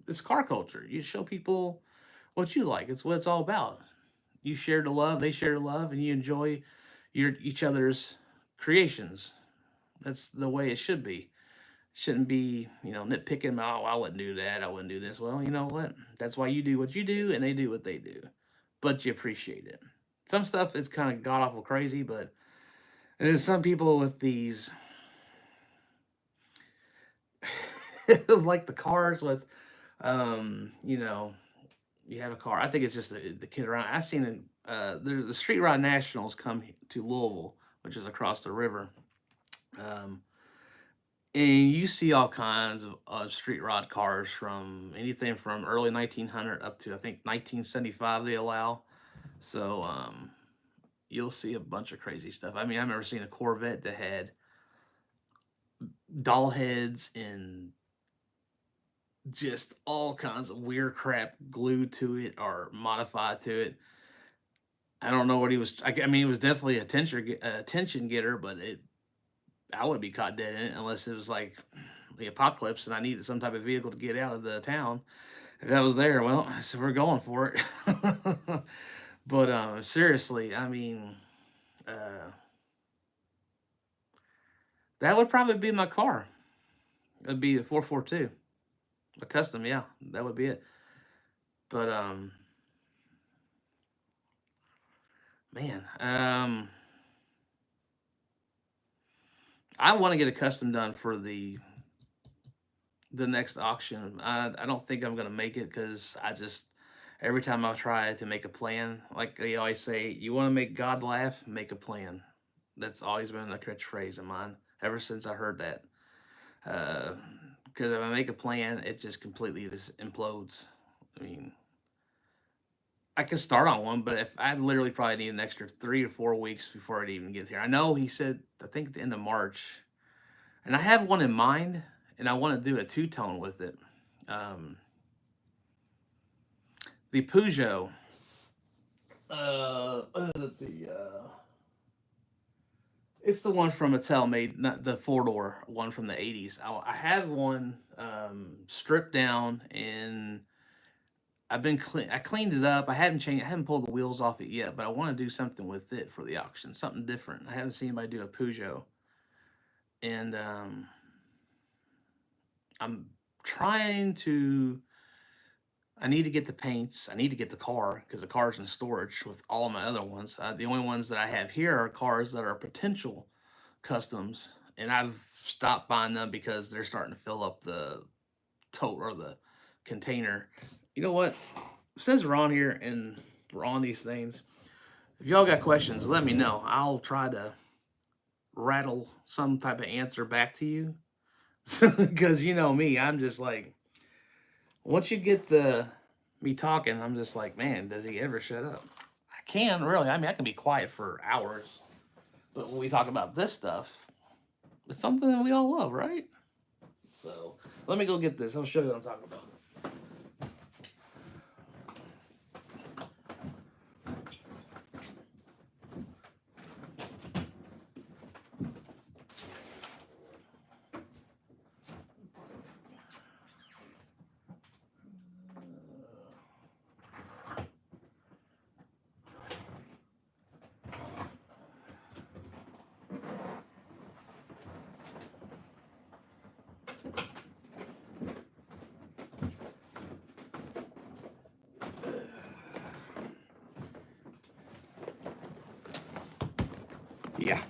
it's car culture. You show people what you like. It's what it's all about. You share the love, they share the love, and you enjoy your each other's creations. That's the way it should be. Shouldn't be, nitpicking. Oh, I wouldn't do that. I wouldn't do this. Well, you know what? That's why you do what you do, and they do what they do. But you appreciate it. Some stuff is kind of god awful crazy, but there's some people with these, like the cars with, you have a car. I think it's just the kid around. I seen it. There's the Street Rod Nationals come to Louisville, which is across the river. Um, and you see all kinds of street rod cars from anything from early 1900 up to I think 1975 they allow. So you'll see a bunch of crazy stuff. I mean, I remember seeing a Corvette that had doll heads and just all kinds of weird crap glued to it or modified to it. I don't know what he was. I mean, it was definitely a attention getter, but I would be caught dead in it unless it was like the apocalypse and I needed some type of vehicle to get out of the town. If that was there, well, so we're going for it. But seriously, I mean, uh, that would probably be my car. It'd be a 442, a custom. Yeah, that would be it. But man, I want to get a custom done for the next auction. I don't think I'm gonna make it because I just every time I try to make a plan, like they always say, you want to make God laugh, make a plan. That's always been a catchphrase of mine ever since I heard that. Because if I make a plan, it just completely just implodes. I mean, I can start on one, but if I literally probably need an extra 3 to 4 weeks before it even gets here. I know he said I think at the end of March, and I have one in mind, and I want to do a two tone with it. Um, the Peugeot. What is it? It's the one from Mattel made, not the four door one from the '80s. I have one stripped down, and I've been clean. I cleaned it up. I haven't changed. I haven't pulled the wheels off it yet, but I want to do something with it for the auction. Something different. I haven't seen anybody do a Peugeot, and I'm trying to. I need to get the paints. I need to get the car because the car's in storage with all my other ones. The only ones that I have here are cars that are potential customs, and I've stopped buying them because they're starting to fill up the tote or the container. You know what? Since we're on here and we're on these things, if y'all got questions, let me know. I'll try to rattle some type of answer back to you. Because you know me, I'm just like, once you get the me talking, I'm just like, man, does he ever shut up? I can really. I mean, I can be quiet for hours, but when we talk about this stuff, it's something that we all love, right? So let me go get this. I'll show you what I'm talking about. Yeah,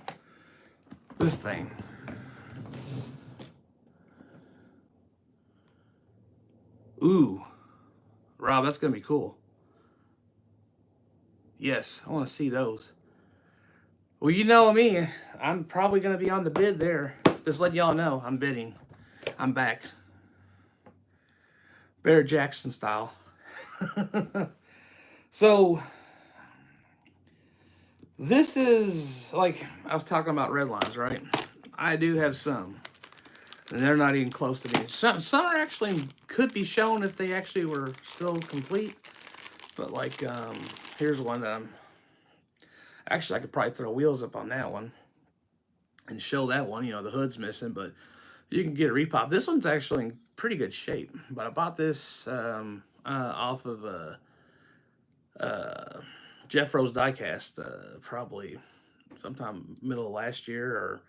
this thing. Ooh, Rob, that's gonna be cool. Yes, I want to see those. Well, you know me, I'm probably gonna be on the bid there. Just letting y'all know, I'm bidding. I'm back, Bear Jackson style. So this is like I was talking about red lines, right? I do have some, and they're not even close to being. Some are actually could be shown if they actually were still complete. But like, here's one that I'm actually I could probably throw wheels up on that one and show that one. You know, the hood's missing, but you can get a repop. This one's actually in pretty good shape. But I bought this off of Jeff Rose Diecast probably sometime middle of last year or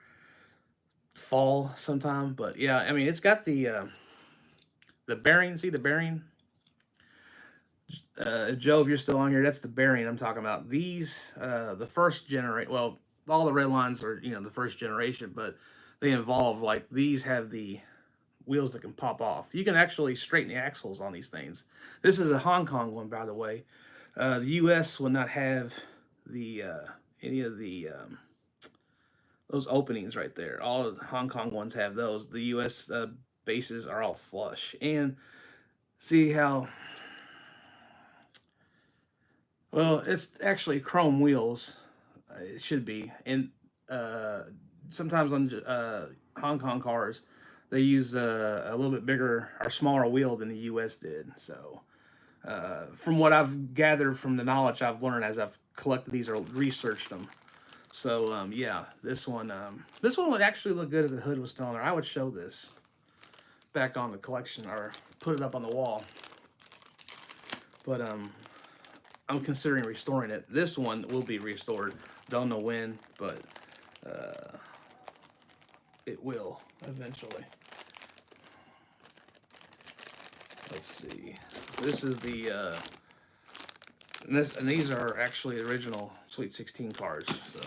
fall sometime. But yeah, I mean it's got the bearing. See the bearing, Joe, if you're still on here, that's the bearing I'm talking about. These the first generation. Well, all the red lines are the first generation, but they involve like these have the wheels that can pop off. You can actually straighten the axles on these things. This is a Hong Kong one, by the way. The U.S. will not have the any of the those openings right there. All Hong Kong ones have those. The U.S. Bases are all flush. And see how well it's actually chrome wheels. It should be. And uh, sometimes on Hong Kong cars, they use a little bit bigger or smaller wheel than the U.S. did. So from what I've gathered from the knowledge I've learned as I've collected these or researched them. So yeah, this one would actually look good if the hood was still on there. I would show this back on the collection or put it up on the wall. But I'm considering restoring it. This one will be restored. Don't know when, but it will eventually. Let's see. This is the and these are actually original Sweet 16 cards. So,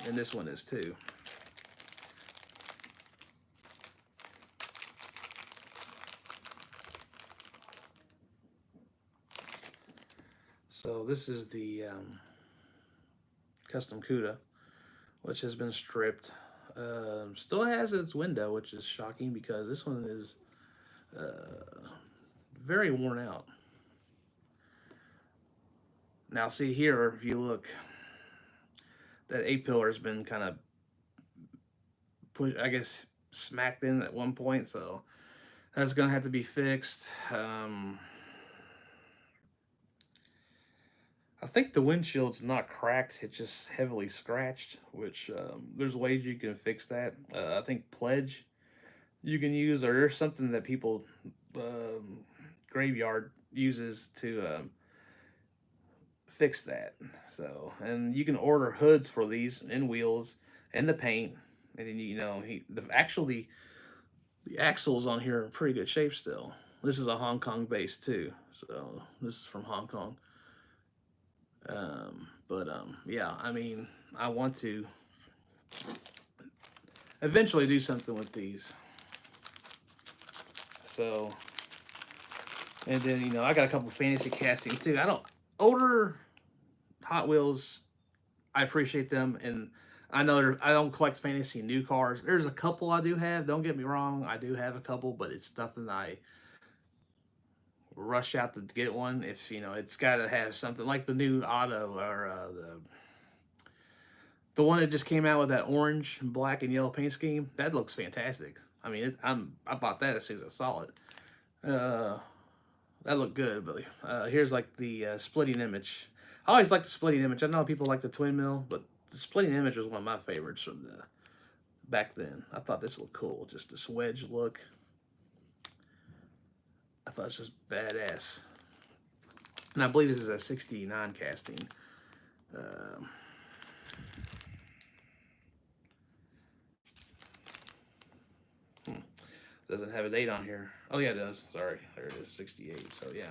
and this one is too. So this is the custom CUDA, which has been stripped. Still has its window, which is shocking because this one is very worn out. Now, see here, if you look, that A-pillar has been kind of pushed, I guess, smacked in at one point, so that's going to have to be fixed. I think the windshield's not cracked, it's just heavily scratched, which there's ways you can fix that. I think Pledge you can use, or there's something that people, Graveyard, uses to fix that. So, and you can order hoods for these and wheels and the paint. And then, you know, actually the axles on here are in pretty good shape still. This is a Hong Kong base too, so this is from Hong Kong. Yeah, I mean, I want to eventually do something with these. So, and then, you know, I got a couple fantasy castings too. I don't older Hot Wheels. I appreciate them, and I know I don't collect fantasy new cars. There's a couple I do have. Don't get me wrong, I do have a couple, but it's nothing I rush out to get one. If you know, it's got to have something like the new Auto or the one that just came out with that orange, black, and yellow paint scheme. That looks fantastic. I mean, I bought that as soon as I saw it. That looked good, but here's like the splitting image. I always like the splitting image. I know people like the twin mill, but the splitting image was one of my favorites from the back then. I thought this looked cool, just this wedge look. I thought it was just badass. And I believe this is a 69 casting. Doesn't have a date on here. Oh yeah, it does. Sorry, there it is, 68. So yeah.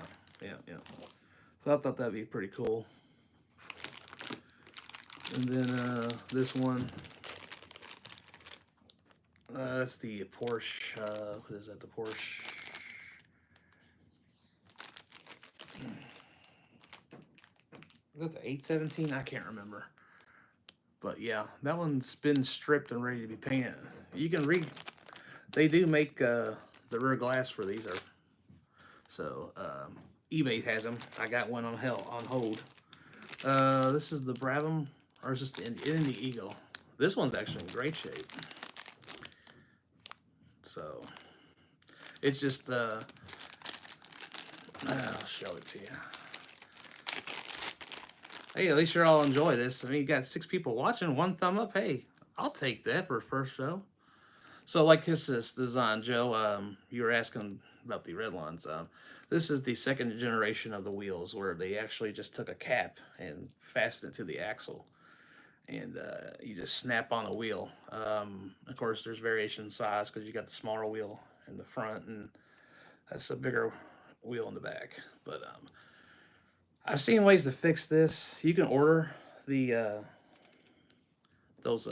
So I thought that'd be pretty cool. And then this one, that's the Porsche. What is that? The Porsche. That's 817. I can't remember. But yeah, that one's been stripped and ready to be painted. You can read. They do make the rear glass for these. So eBay has them. I got one on hold. This is the Brabham, or is this the Indy Eagle? This one's actually in great shape. So it's just I'll show it to you. Hey, at least you're all enjoy this. I mean, you got 6 people watching, 1 thumb up. Hey, I'll take that for a first show. So, like this design, Joe, you were asking about the red lines. This is the second generation of the wheels, where they actually just took a cap and fastened it to the axle, and you just snap on a wheel. Of course, there's variation in size because you got the smaller wheel in the front, and that's a bigger wheel in the back. But I've seen ways to fix this. You can order the those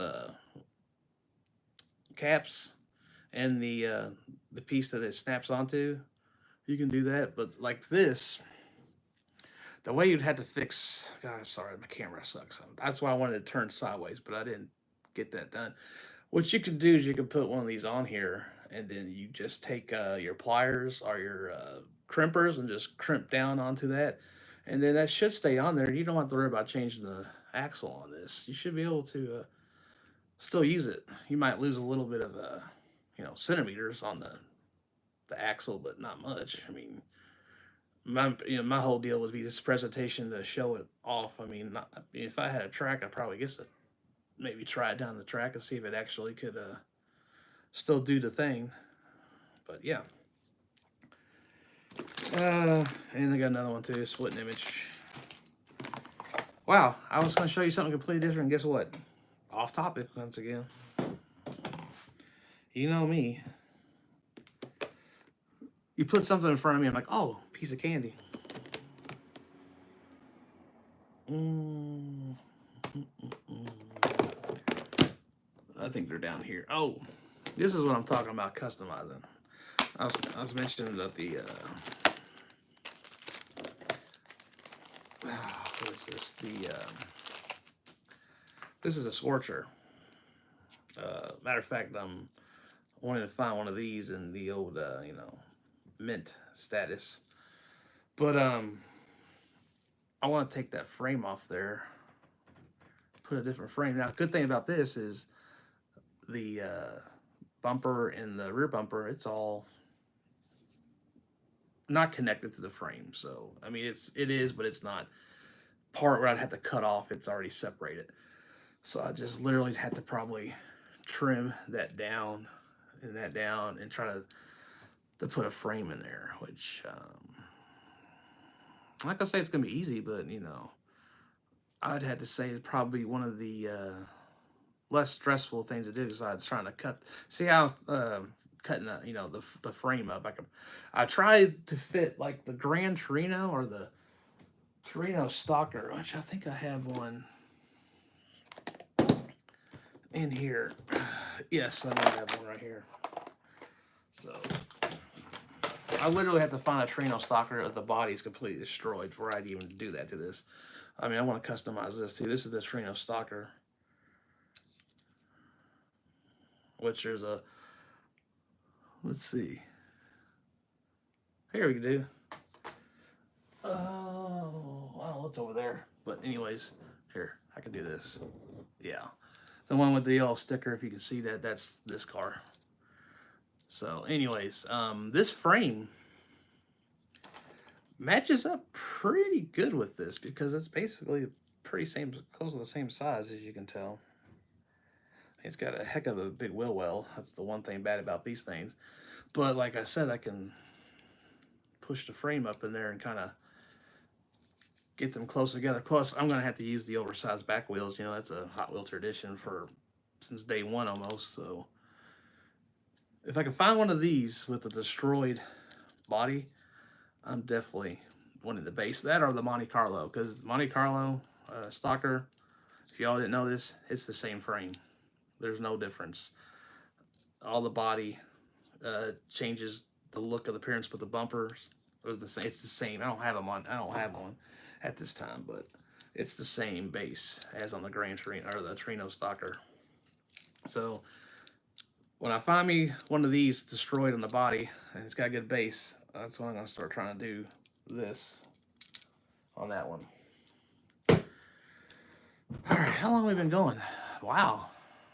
caps and the piece that it snaps onto. You can do that, but like this, the way you'd have to fix. God, I'm sorry, my camera sucks. That's why I wanted to turn sideways, but I didn't get that done. What you can do is you can put one of these on here, and then you just take your pliers or your crimpers and just crimp down onto that, and then that should stay on there. You don't have to worry about changing the axle on this. You should be able to still use it. You might lose a little bit of centimeters on the axle, but not much. I mean, my whole deal would be this presentation to show it off. I mean, if I had a track, I'd probably guess maybe try it down the track and see if it actually could still do the thing. But yeah. And I got another one too, splitting image. Wow, I was going to show you something completely different. Guess what? Off topic once again. You know me. You put something in front of me, I'm like, oh, piece of candy. Mm, I think they're down here. Oh, this is what I'm talking about customizing. I was mentioning that the what is this? This is a scorcher. Matter of fact, I'm wanting to find one of these in the old mint status, but I want to take that frame off there, put a different frame. Now, good thing about this is the bumper and the rear bumper. It's all not connected to the frame, so I mean it is, but it's not part where I'd have to cut off. It's already separated. So I just literally had to probably trim that down and try to put a frame in there, which, like I say, it's going to be easy, but, I'd have to say it's probably one of the less stressful things to do besides trying to cut. See how cutting the frame up. I tried to fit like the Gran Torino or the Torino Stalker, which I think I have one in here. Yes, I do have one right here. So I literally have to find a Torino Stalker if the body's completely destroyed before I'd even do that to this. I mean, I want to customize this too. This is the Torino Stalker, which there's a, let's see. Here we do. Oh, well, it's over there. But anyways, here, I can do this. Yeah. The one with the yellow sticker, if you can see that, that's this car. So anyways, this frame matches up pretty good with this because it's basically close to the same size as you can tell. It's got a heck of a big wheel well. That's the one thing bad about these things. But like I said, I can push the frame up in there and kind of get them close together. Plus, I'm going to have to use the oversized back wheels. That's a Hot Wheel tradition since day one almost. So if I can find one of these with a destroyed body, I'm definitely wanting the base. That or the Monte Carlo, because Monte Carlo Stalker, if y'all didn't know this, it's the same frame. There's no difference. All the body changes the look of the appearance, but the bumpers are the same. It's the same. I don't have one at this time, but it's the same base as on the Gran Torino or the Torino Stalker. So when I find me one of these destroyed on the body and it's got a good base, that's when I'm going to start trying to do this on that one. All right, how long have we been going? Wow,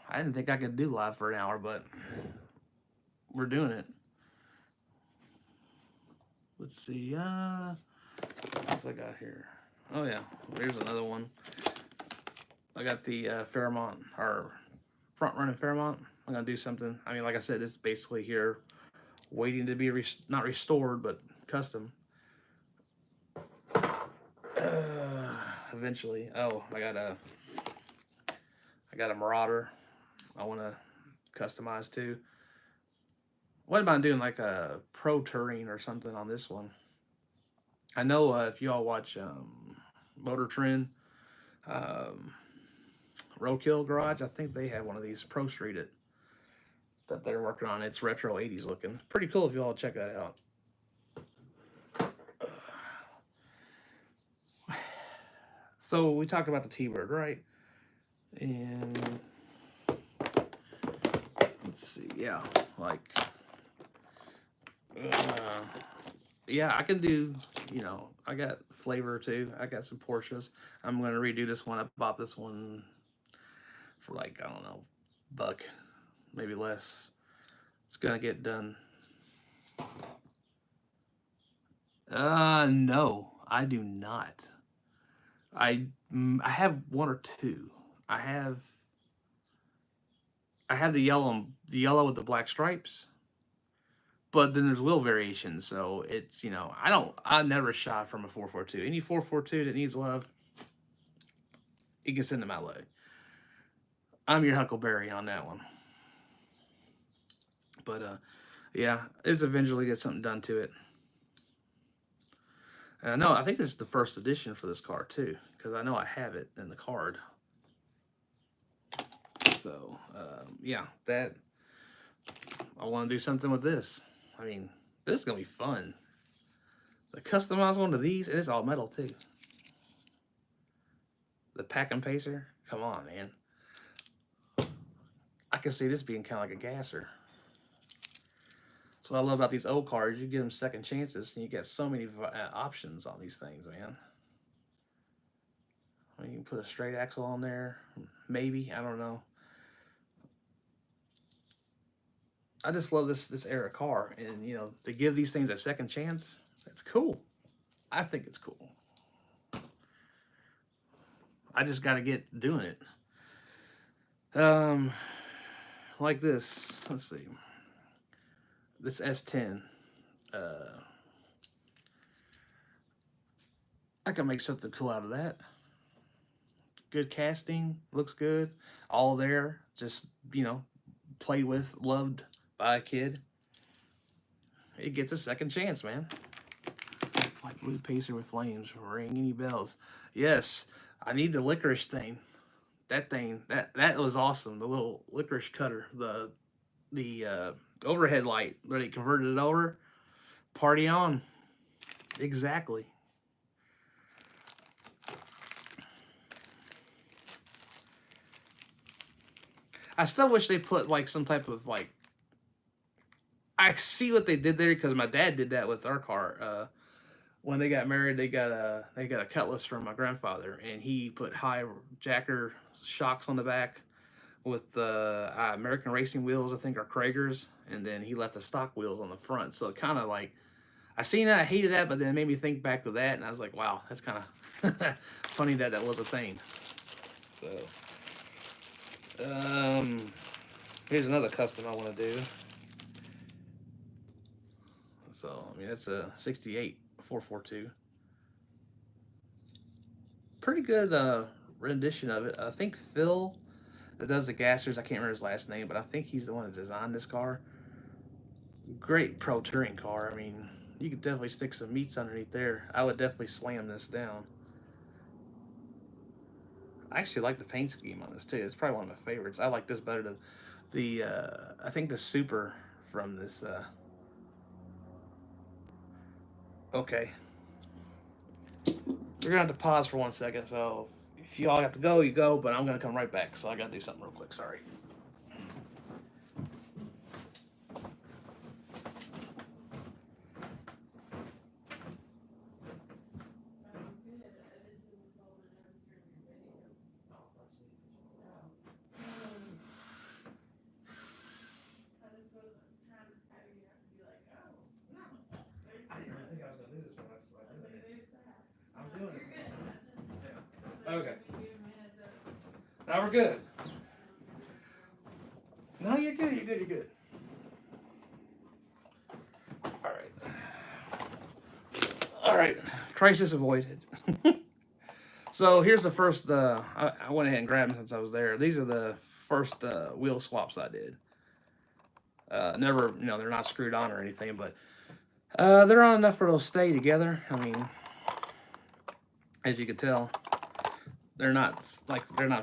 I didn't think I could do live for an hour, but we're doing it. Let's see. What else I got here? Oh yeah, here's another one. I got the Fairmont or front running Fairmont. I'm gonna do something. I mean, like I said, it's basically here, waiting to be not restored but custom. Eventually. Oh, I got a Marauder. I want to customize too. What about doing like a pro touring or something on this one? I know if y'all watch Motor Trend, um, Roadkill Garage, I think they have one of these Pro Streeted that they're working on. It's retro 80s looking. Pretty cool if y'all check that out. So we talked about the T-Bird, right? And let's see, yeah, like, yeah, I can do, I got flavor too. I got some Porsches. I'm going to redo this one. I bought this one for like, I don't know, buck, maybe less. It's going to get done. No, I do not. I have one or two. I have the yellow with the black stripes, but then there's wheel variations. So it's I never shy from a 442. Any 442 that needs love, you can send them my way. I'm your Huckleberry on that one. But yeah, it's eventually get something done to it. No, I think this is the first edition for this car too, because I know I have it in the card. So yeah, that I want to do something with this. I mean, this is gonna be fun. The customize one of these, and it's all metal too. The pack and pacer, come on, man. I can see this being kind of like a gasser. That's what I love about these old cars. You give them second chances, and you get so many options on these things, man. I mean, you can put a straight axle on there, maybe. I don't know. I just love this era car, and you know, to give these things a second chance, it's cool. I think it's cool. I just got to get doing it. Um, like this. Let's see. This S10. Uh, I can make something cool out of that. Good casting, looks good, all there. Just played with, loved by a kid. It gets a second chance, man. Like blue pacer with flames, ring any bells? Yes, I need the licorice thing. That thing, that was awesome. The little licorice cutter, the overhead light where they converted it over. Party on. Exactly. I still wish they put like some type of like. I see what they did there because my dad did that with our car. When they got married, they got a Cutlass from my grandfather, and he put high jacker shocks on the back with American racing wheels. I think are Kragers, and then he left the stock wheels on the front. So it kind of like I seen that, I hated that, but then it made me think back to that, and I was like, wow, that's kind of funny that that was a thing. So, um, here's another custom I want to do. So, I mean, that's a 68 442. Pretty good rendition of it. I think Phil that does the gassers, I can't remember his last name, but I think he's the one that designed this car. Great pro touring car. I mean, you could definitely stick some meats underneath there. I would definitely slam this down. I actually like the paint scheme on this too. It's probably one of my favorites. I like this better than the I think the Super from this. Okay, we're gonna have to pause for 1 second. So if you all got to go, you go. But I'm gonna come right back. So I gotta do something real quick. Sorry. I didn't really think I was gonna do this one. I'm doing it. I'm doing it. Yeah. Okay. Now we're good. No, you're good. You're good. You're good. All right. All right. Crisis avoided. So here's the first. I went ahead and grabbed them since I was there. These are the first wheel swaps I did. Never, they're not screwed on or anything, but they're on enough for they'll stay together. I mean, as you can tell, they're not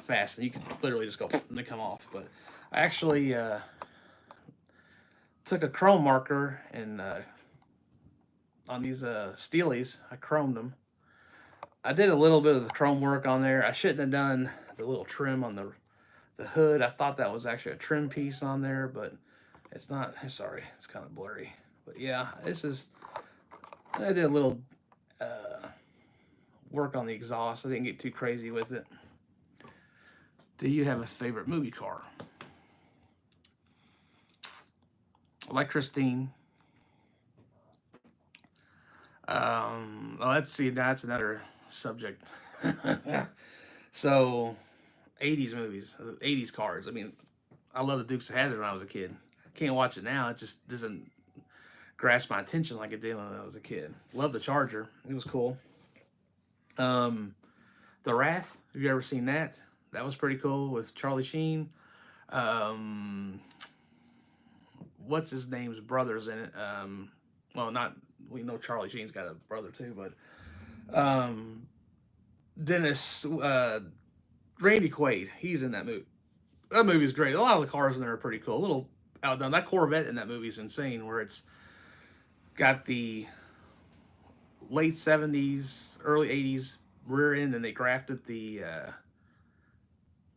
fast, and you can literally just go and they come off. But I actually took a chrome marker and on these Steelies, I chromed them. I did a little bit of the chrome work on there. I shouldn't have done the little trim on the hood. I thought that was actually a trim piece on there, but it's not. Sorry, it's kind of blurry. But yeah, I did a little work on the exhaust. I didn't get too crazy with it. Do you have a favorite movie car? Like Christine. Well, let's see. That's another subject. So, 80s movies, 80s cars. I mean, I love the Dukes of Hazzard when I was a kid. Can't watch it now. It just doesn't grasp my attention like it did when I was a kid. Love the Charger. It was cool. Um, The Wrath. Have you ever seen that? That was pretty cool with Charlie Sheen. Um, what's his name's brother's in it? Well, not we know Charlie Sheen's got a brother too, but Dennis Randy Quaid. He's in that movie. That movie's great. A lot of the cars in there are pretty cool. A little outdone. That Corvette in that movie is insane. Where it's got the late '70s, early '80s rear end, and they grafted the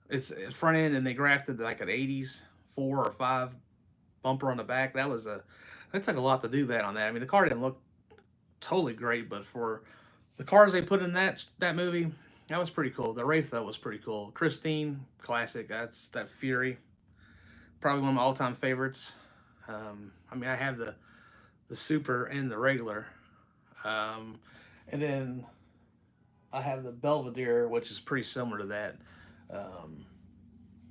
it's front end, and they grafted like an '80s 4 or 5 bumper on the back. That took a lot to do that on that. I mean, the car didn't look totally great, but for the cars they put in that movie, that was pretty cool. The Wraith though was pretty cool. Christine, classic. That's that Fury, probably one of my all time favorites. I mean, I have the super and the regular, um, and then I have the Belvedere, which is pretty similar to that. Um,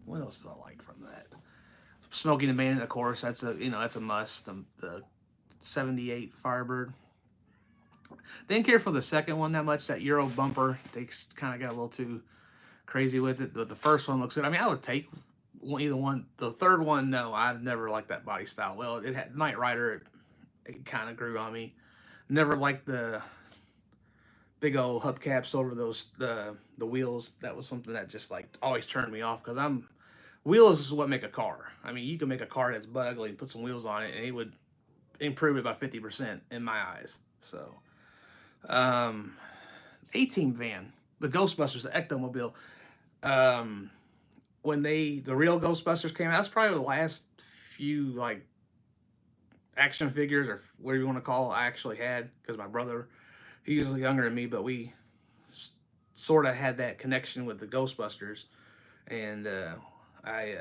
what else do I like from that? Smoking the Man, of course. That's a must. The '78 Firebird. Didn't care for the second one that much. That Euro bumper, they kind of got a little too crazy with it. But the first one looks good. I mean, I would take either one. The third one, no, I've never liked that body style. Well, it had Knight Rider. It kind of grew on me. Never liked the big old hubcaps over the wheels. That was something that just like always turned me off because wheels is what make a car. I mean, you can make a car that's butt ugly and put some wheels on it, and it would improve it by 50% in my eyes. So, um, A-Team van, the Ghostbusters, the Ectomobile. Um, when the real Ghostbusters came out, that's probably the last few like action figures or whatever you want to call it, I actually had because my brother, he's younger than me, but we sort of had that connection with the Ghostbusters, and I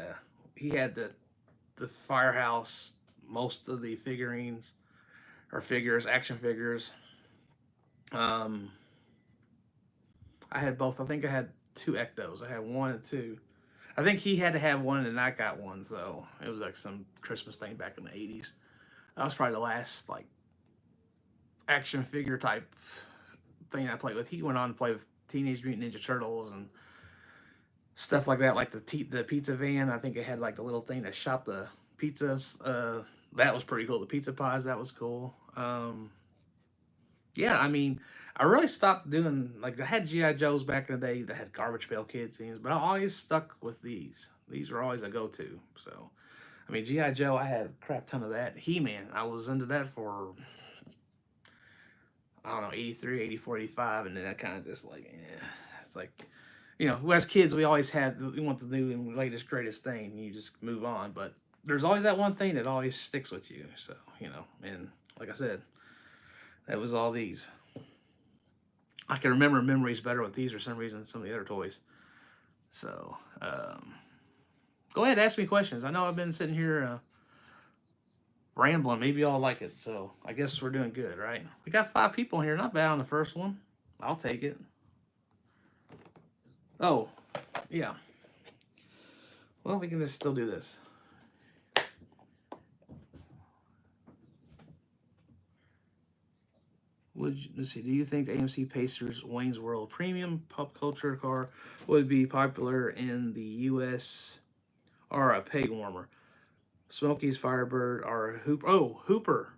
he had the firehouse, most of the figurines or figures, action figures. Um, I had both. I think I had 2 Ectos. I had 1 and 2. I think he had to have one and I got one, so it was like some Christmas thing back in the '80s. That was probably the last like action figure type thing I played with. He went on to play with Teenage Mutant Ninja Turtles and stuff like that, like the pizza van. I think it had like the little thing that shot the pizzas. That was pretty cool. The pizza pies, that was cool. Yeah, I mean, I really stopped doing like I had GI Joes back in the day that had Garbage Pail Kid scenes, but I always stuck with these. These were always a go-to. So, I mean, GI Joe, I had a crap ton of that. He Man, I was into that for I don't know, 83, 84, 85, and then that kind of just like, it's like, as kids, we always we want the new and latest, greatest thing, and you just move on. But there's always that one thing that always sticks with you. So, and like I said, that was all these. I can remember memories better with these for some reason than some of the other toys. So, go ahead, ask me questions. I know I've been sitting here rambling. Maybe y'all like it. So, I guess we're doing good, right? We got 5 people here. Not bad on the first one. I'll take it. Oh, yeah. Well, we can just still do this. Let's see? Do you think the AMC Pacers Wayne's World Premium pop culture car would be popular in the U.S. or a peg warmer? Smokey's Firebird or Hooper? Oh, Hooper.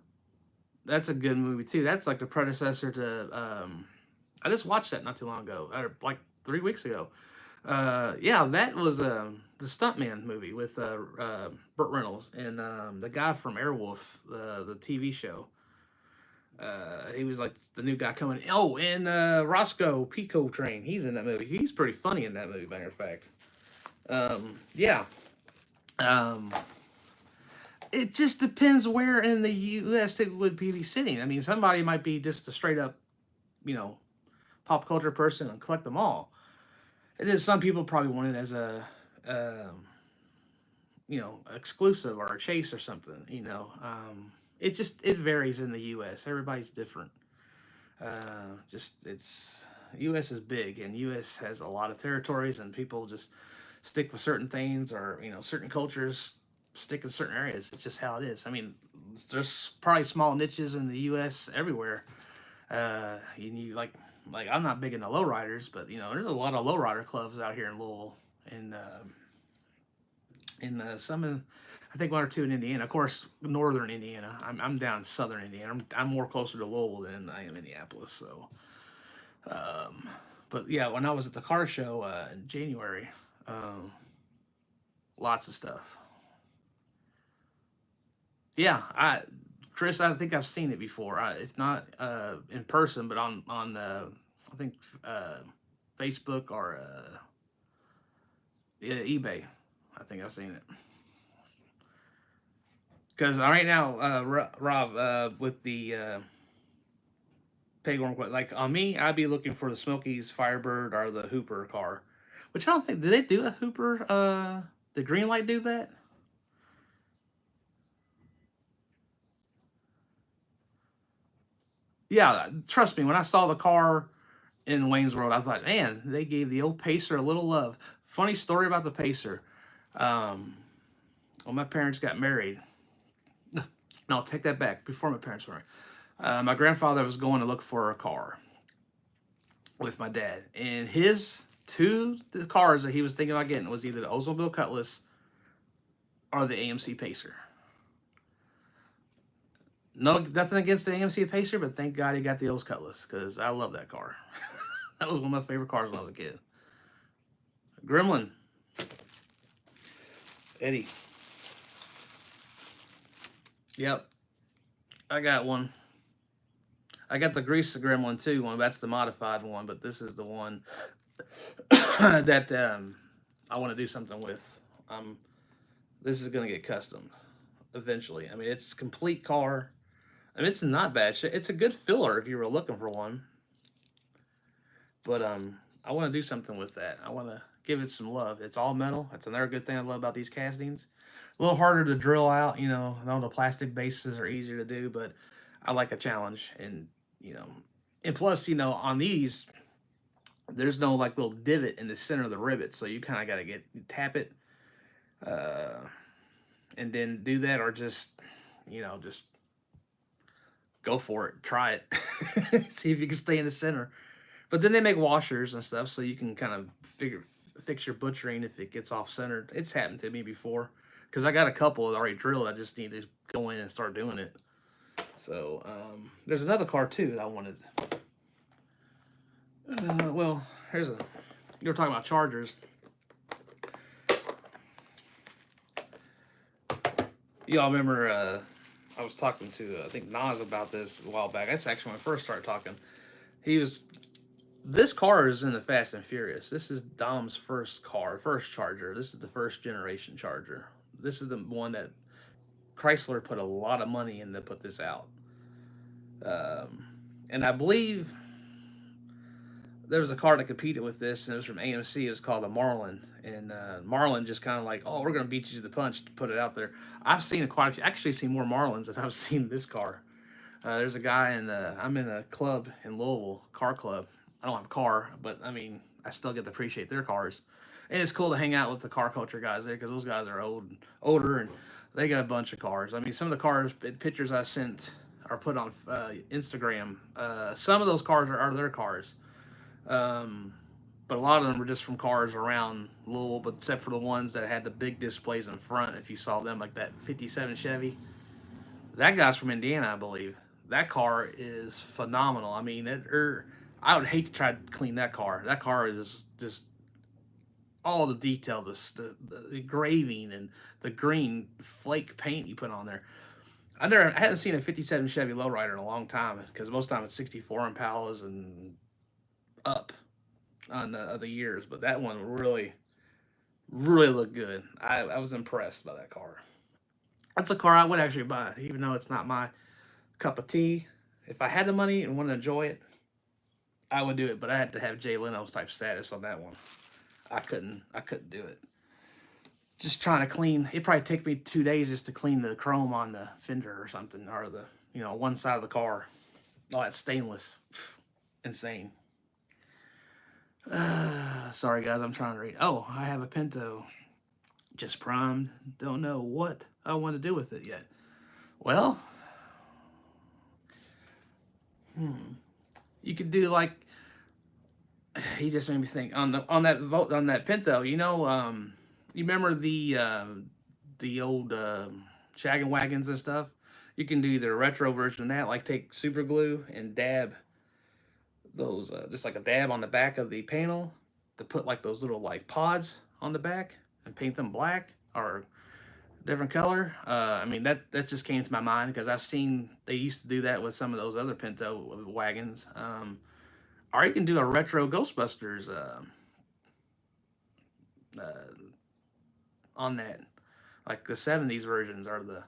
That's a good movie too. That's like the predecessor to. I just watched that not too long ago, or like 3 weeks ago. Yeah, that was the Stuntman movie with Burt Reynolds and the guy from Airwolf, the TV show. He was like the new guy coming. Oh, and Roscoe Pico Train. He's in that movie. He's pretty funny in that movie, matter of fact. Yeah. Um, it just depends where in the U.S. it would be sitting. I mean, somebody might be just a straight up, you know, pop culture person and collect them all. It is some people probably want it as a, exclusive or a chase or something. It varies in the U.S. Everybody's different. Just it's U.S. is big and U.S. has a lot of territories and people just stick with certain things or certain cultures stick in certain areas. It's just how it is. I mean, there's probably small niches in the U.S. everywhere. You like like I'm not big into lowriders, but you know, there's a lot of lowrider clubs out here in Louisville, and some in, I think one or two in Indiana. Of course, northern Indiana. I'm down in southern Indiana. I'm more closer to Louisville than I am Indianapolis. So, um, but yeah, when I was at the car show in January, um, lots of stuff. Yeah, Chris, I think I've seen it before. If not in person, but on I think Facebook or yeah, eBay. I think I've seen it. Because right now, Rob, with the Pegorn, like on me, I'd be looking for the Smokies Firebird or the Hooper car, which I don't think did they do a Hooper. The green light do that? Yeah, trust me. When I saw the car in Wayne's World, I thought, man, they gave the old Pacer a little love. Funny story about the Pacer. Um, when my parents got married, no, I'll take that back. Before my parents were married, my grandfather was going to look for a car with my dad, and his two the cars that he was thinking about getting was either the Oldsmobile Cutlass or the AMC Pacer. No, nothing against the AMC Pacer, but thank God he got the Olds Cutlass because I love that car. That was one of my favorite cars when I was a kid. Gremlin, Eddie. Yep, I got one. I got the Grease Gremlin too. One that's the modified one, but this is the one that I want to do something with. Um, this is gonna get custom eventually. I mean, it's a complete car. I mean, it's not bad. It's a good filler if you were looking for one. But I want to do something with that. I want to give it some love. It's all metal. That's another good thing I love about these castings. A little harder to drill out. You know, all the plastic bases are easier to do, but I like a challenge. And you know, and plus, you know, on these, there's no like little divot in the center of the rivet, so you kind of got to get tap it, uh, and then do that, or just you know just go for it, try it, see if you can stay in the center. But then they make washers and stuff, so you can kind of fix your butchering if it gets off centered. It's happened to me before because I got a couple that already drilled. I just need to go in and start doing it. So there's another car too that I wanted. Well, here's a. You were talking about chargers. Y'all remember? I was talking to I think Nas about this a while back. That's actually when I first started talking. He was This car is in the Fast and Furious. This is Dom's first car, first Charger. This is the first generation Charger. This is the one that Chrysler put a lot of money in to put this out. Um, and I believe there was a car that competed with this, and it was from AMC. It was called the Marlin, and Marlin just kind of like, oh, we're gonna beat you to the punch to put it out there. I've seen quite a few, actually seen more Marlins than I've seen this car. There's a guy I'm in a club in Louisville, car club. I don't have a car, but I mean, I still get to appreciate their cars. And it's cool to hang out with the car culture guys there because those guys are older, and they got a bunch of cars. I mean, some of the cars, pictures I sent are put on Instagram. Some of those cars are their cars. Um, but a lot of them were just from cars around Louisville, but except for the ones that had the big displays in front. If you saw them, like that '57 Chevy, that guy's from Indiana, I believe. That car is phenomenal. I mean, I would hate to try to clean that car. That car is just all the detail, the engraving and the green flake paint you put on there. I haven't seen a '57 Chevy lowrider in a long time because most of the time it's '64 Impalas and up on the other years, but that one really looked good. I was impressed by that car. That's a car I would actually buy, even though it's not my cup of tea. If I had the money and wanted to enjoy it, I would do it. But I had to have Jay Leno's type status on that one. I couldn't do it. Just trying to clean. It probably take me 2 days just to clean the chrome on the fender or something, or the one side of the car. All that stainless, insane. Sorry guys, I'm trying to read. Oh, I have a Pinto, just primed. Don't know what I want to do with it yet. Well, you could do like he just made me think on that Pinto. You know, you remember the old shaggin' wagons and stuff. You can do either a retro version of that, like take super glue and dab those just like a dab on the back of the panel to put like those little like pods on the back and paint them black or different color. I mean that just came to my mind because I've seen they used to do that with some of those other Pinto wagons. Or you can do a retro Ghostbusters uh, on that, like the '70s versions are the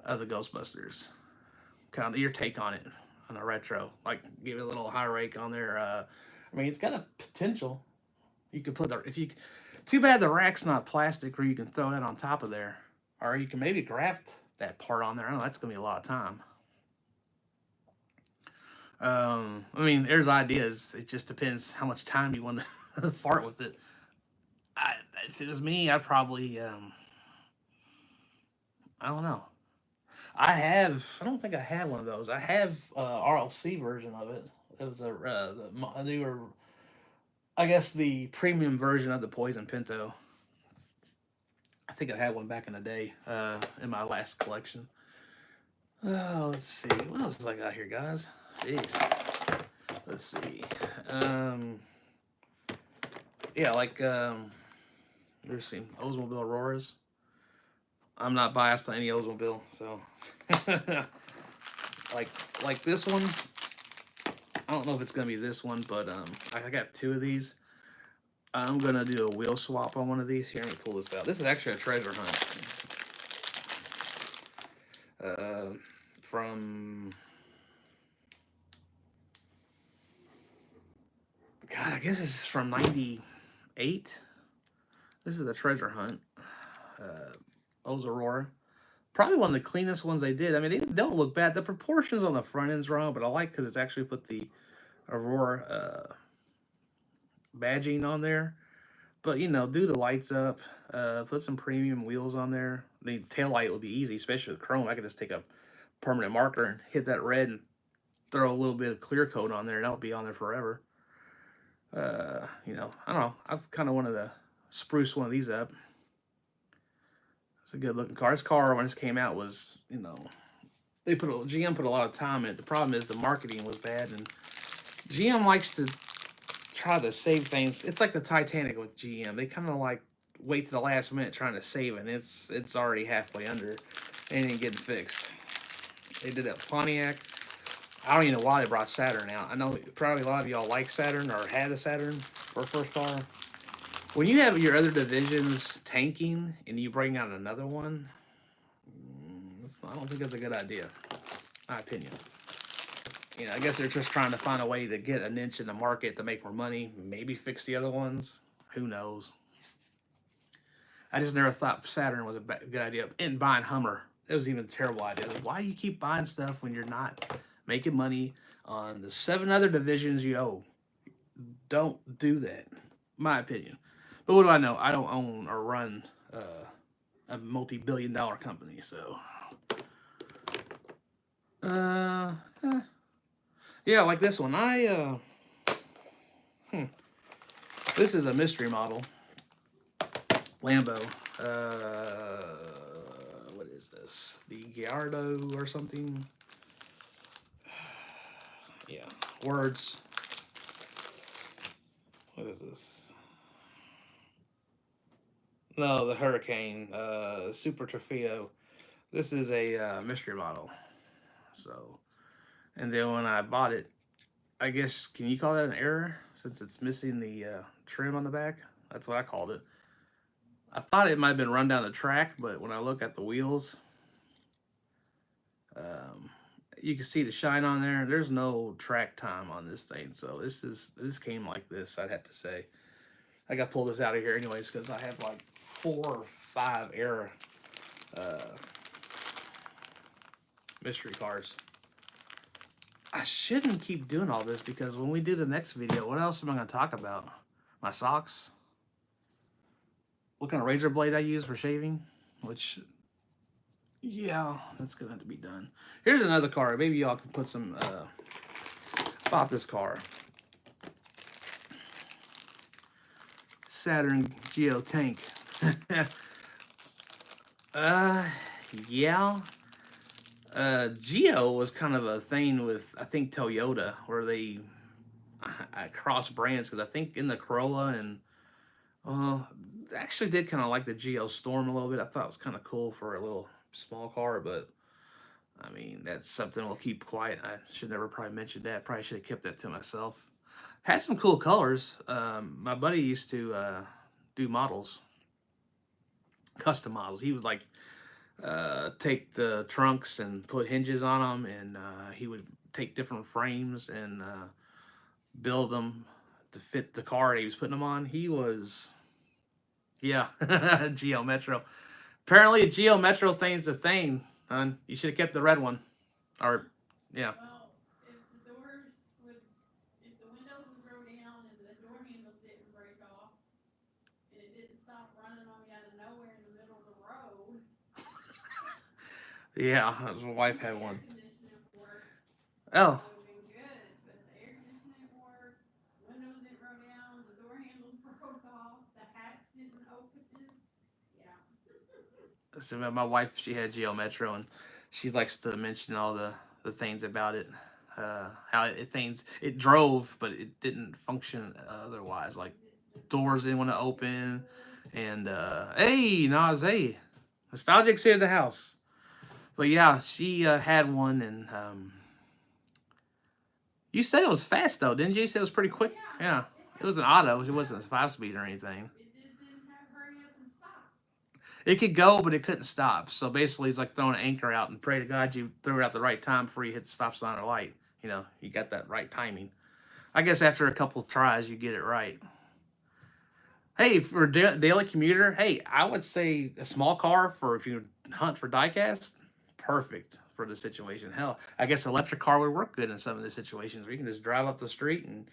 of the Ghostbusters. Kind of your take on it on a retro, like give it a little high rake on there. I mean, it's got a potential. You could put the if you. Too bad the rack's not plastic, where you can throw that on top of there, or you can maybe graft that part on there. I don't know. That's gonna be a lot of time. I mean, there's ideas. It just depends how much time you want to fart with it. If it was me, I'd probably I don't know. I have. I don't think I have one of those. I have RLC version of it. It was a newer. I guess the premium version of the Poison Pinto. I think I had one back in the day in my last collection. Oh, let's see. What else has I got here, guys? Jeez. Let's see. Um, yeah, like there's some Oldsmobile Auroras. I'm not biased on any Oldsmobile, so like like this one. I don't know if it's gonna be this one, but I got two of these. I'm gonna do a wheel swap on one of these. Here, let me pull this out. This is actually a treasure hunt. From God, I guess this is from '98. This is a treasure hunt. O's Aurora. Probably one of the cleanest ones they did. I mean, they don't look bad. The proportions on the front end's wrong, but I like because it's actually put the Aurora badging on there. But you know, do the lights up, put some premium wheels on there. The tail light will be easy, especially with chrome. I could just take a permanent marker and hit that red and throw a little bit of clear coat on there, and that'll be on there forever. You know, I don't know. I've kind of wanted to spruce one of these up. It's a good looking car. This car when this came out was, you know, GM put a lot of time in it. The problem is the marketing was bad, and GM likes to try to save things. It's like the Titanic with GM. They kind of like wait to the last minute trying to save it. And it's already halfway under and ain't getting fixed. They did that Pontiac. I don't even know why they brought Saturn out. I know probably a lot of y'all like Saturn or had a Saturn for a first car. When you have your other divisions tanking and you bring out another one, I don't think that's a good idea. My opinion. You know, I guess they're just trying to find a way to get an inch in the market to make more money. Maybe fix the other ones. Who knows? I just never thought Saturn was a good idea. And buying Hummer, that was even a terrible idea. Like, why do you keep buying stuff when you're not making money on the 7 other divisions you owe? Don't do that. My opinion. But what do I know? I don't own or run a multi-billion-dollar company, so. Uh, eh. Yeah, like this one. This is a mystery model. Lambo. What is this? The Gallardo or something? Yeah. Words. What is this? No, the Hurricane. Super Trofeo. This is a mystery model. So, and then when I bought it, I guess, can you call that an error since it's missing the trim on the back? That's what I called it. I thought it might have been run down the track, but when I look at the wheels, you can see the shine on there. There's no track time on this thing, so this came like this. I'd have to say. I got to pull this out of here anyways because I have like 4 or 5 error mystery cars. I shouldn't keep doing all this because when we do the next video, what else am I going to talk about? My socks? What kind of razor blade I use for shaving? Which, yeah, that's going to have to be done. Here's another car. Maybe y'all can put some, bought this car. Saturn Geo tank. uh, yeah. Geo was kind of a thing with, I think, Toyota, where they cross brands, because I think in the Corolla and actually did kind of like the Geo Storm a little bit. I thought it was kind of cool for a little small car, but I mean, that's something we'll keep quiet. I should never probably mention that. Probably should have kept that to myself. Had some cool colors. My buddy used to do models, custom models. He would like take the trunks and put hinges on them, and he would take different frames and build them to fit the car he was putting them on. He was, yeah, Geo Metro. Apparently, a Geo Metro thing's a thing. Hon. You should have kept the red one. Or, yeah. Well, if the doors would, if the windows would go down and the door handles didn't break off, and it didn't stop running on me out of nowhere in the middle of the road. Yeah, his wife had one. Air conditioning worked. Oh. That would have been good, but the air conditioning worked, windows didn't go down, the door handles broke off, the hatch didn't open. Yeah. So my wife, she had Geo Metro, and she likes to mention all the things about it. How it drove, but it didn't function otherwise. Like doors didn't want to open, and hey, Nas, hey, nostalgic's here in the house. But yeah, she had one, and you said it was fast though, didn't you? You said it was pretty quick. Yeah, it was an auto. It wasn't a 5 speed or anything. It just didn't have hurry up and stop. It could go, but it couldn't stop. So basically, it's like throwing an anchor out and pray to God you threw it out the right time before you hit the stop sign or light. You know, you got that right timing. I guess after a couple tries, you get it right. Hey, for daily commuter, hey, I would say a small car for if you hunt for diecast, perfect for the situation. Hell, I guess electric car would work good in some of the situations where you can just drive up the street and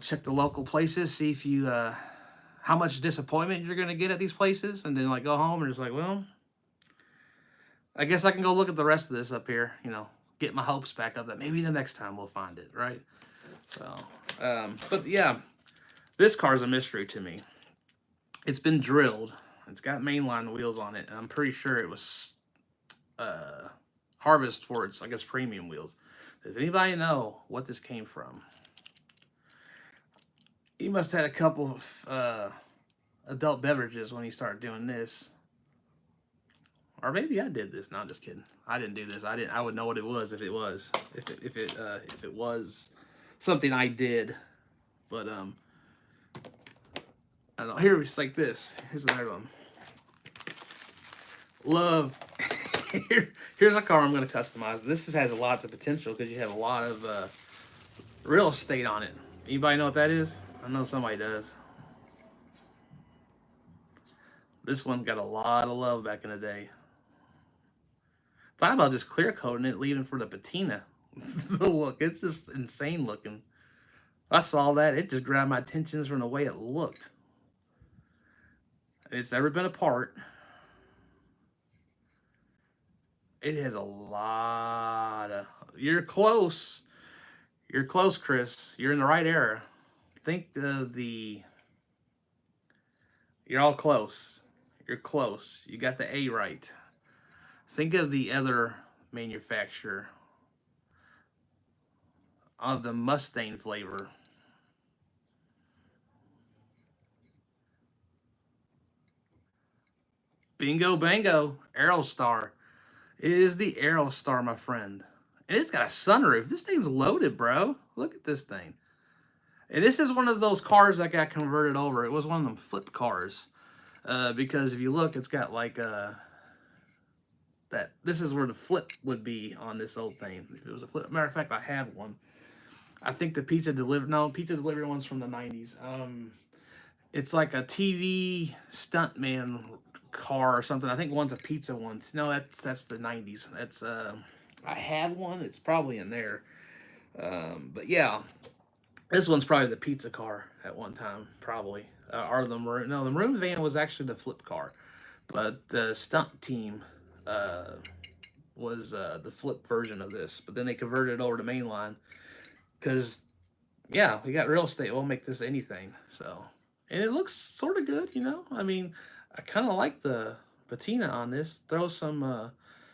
check the local places, see if you how much disappointment you're gonna get at these places, and then like go home and just like, well, I guess I can go look at the rest of this up here. Get my hopes back up that maybe the next time we'll find it, right? So, but yeah, this car's a mystery to me. It's been drilled. It's got mainline wheels on it, and I'm pretty sure it was harvest for its, I guess, premium wheels. Does anybody know what this came from? He must have had a couple of adult beverages when he started doing this. Or maybe I did this. No, I'm just kidding. I didn't do this. I would know what it was if it was. If it was something I did. But I don't know. Here it's like this. Here's another one. Love. Here's a car I'm going to customize. This has a lot of potential because you have a lot of real estate on it. Anybody know what that is? I know somebody does. This one got a lot of love back in the day. Thought about just clear coating it, leaving for the patina. The look, it's just insane looking. I saw that, it just grabbed my attention from the way it looked. It's never been apart. It has a lot of. You're close. You're close, Chris. You're in the right era. Think of the. You're all close. You're close. You got the A right. Think of the other manufacturer of the Mustang flavor. Bingo bango. Aerostar. It is the Aerostar, my friend. And it's got a sunroof. This thing's loaded, bro. Look at this thing. And this is one of those cars that got converted over. It was one of them flip cars. Because if you look, it's got like that. This is where the flip would be on this old thing. If it was a flip. Matter of fact, I have one. I think the pizza delivery one's from the 90s. It's like a TV stuntman car or something. I think one's a pizza one. No, that's the 90s. That's I had one. It's probably in there. But yeah, this one's probably the pizza car at one time, probably. Or the maroon. No, the maroon van was actually the flip car, but the stunt team was the flip version of this. But then they converted it over to mainline because, yeah, we got real estate. We'll make this anything. So, and it looks sort of good, you know. I mean, I kind of like the patina on this. Throw some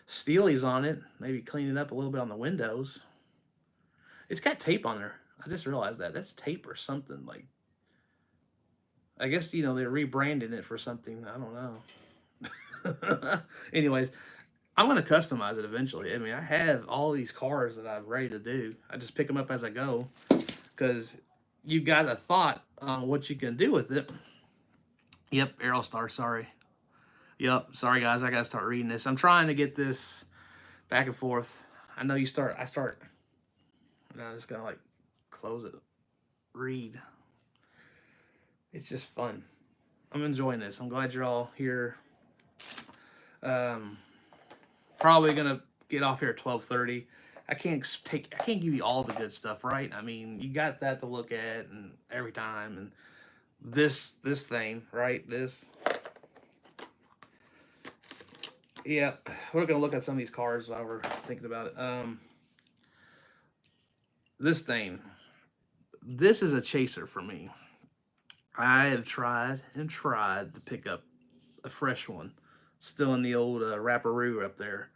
steelies on it, maybe clean it up a little bit on the windows. It's got tape on there. I just realized that that's tape or something. Like, I guess you know they're rebranding it for something. I don't know. Anyways, I'm gonna customize it eventually. I mean, I have all these cars that I'm ready to do. I just pick them up as I go because you got a thought on what you can do with it. Yep, Aerostar. Sorry. Yep, sorry guys. I gotta start reading this. I'm trying to get this back and forth. I know you start. I start. And I'm just gonna like close it. Read. It's just fun. I'm enjoying this. I'm glad you're all here. Um, Probably gonna get off here at 12:30. I can't give you all the good stuff, right? I mean, you got that to look at and every time and this thing, right? This. Yeah, we're gonna look at some of these cars while we're thinking about it. This thing. This is a chaser for me. I have tried and tried to pick up a fresh one, still in the old wrapperoo up there.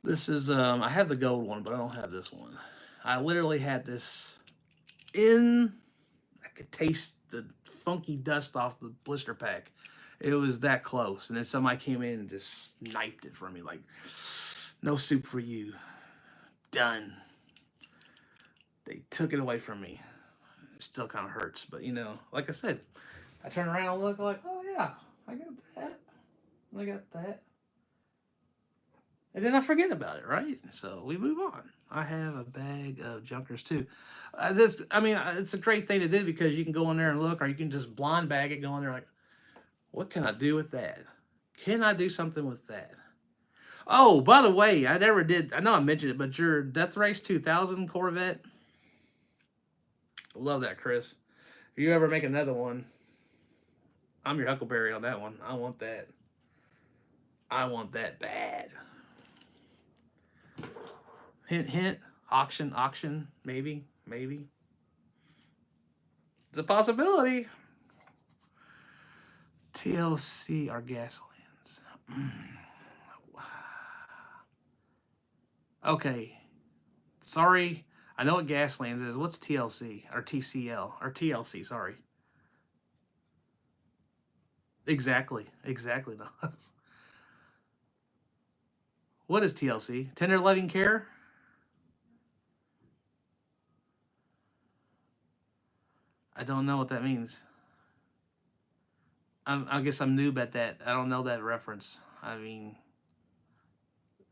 This is I have the gold one, but I don't have this one. I literally had this in. I could taste the funky dust off the blister pack. It was that close, and then somebody came in and just knifed it for me. Like, no soup for you. Done. They took it away from me. It still kind of hurts, but you know, like I said, I turn around and look like, oh yeah, I got that. I got that. And then I forget about it, right? So we move on. I have a bag of junkers too. I mean, it's a great thing to do because you can go in there and look, or you can just blind bag it, go in there like, what can I do with that? Can I do something with that? Oh, by the way, I never did. I know I mentioned it, but your Death Race 2000 Corvette, I love that, Chris. If you ever make another one, I'm your Huckleberry on that one. I want that. I want that bad. Hint, hint. Auction, auction. Maybe, maybe. It's a possibility. TLC or Gaslands. Okay. Sorry. I know what Gaslands is. What's TLC or TCL or TLC? Sorry. Exactly. Exactly. What is TLC? Tender loving care? I don't know what that means. I guess I'm noob at that. I don't know that reference. I mean,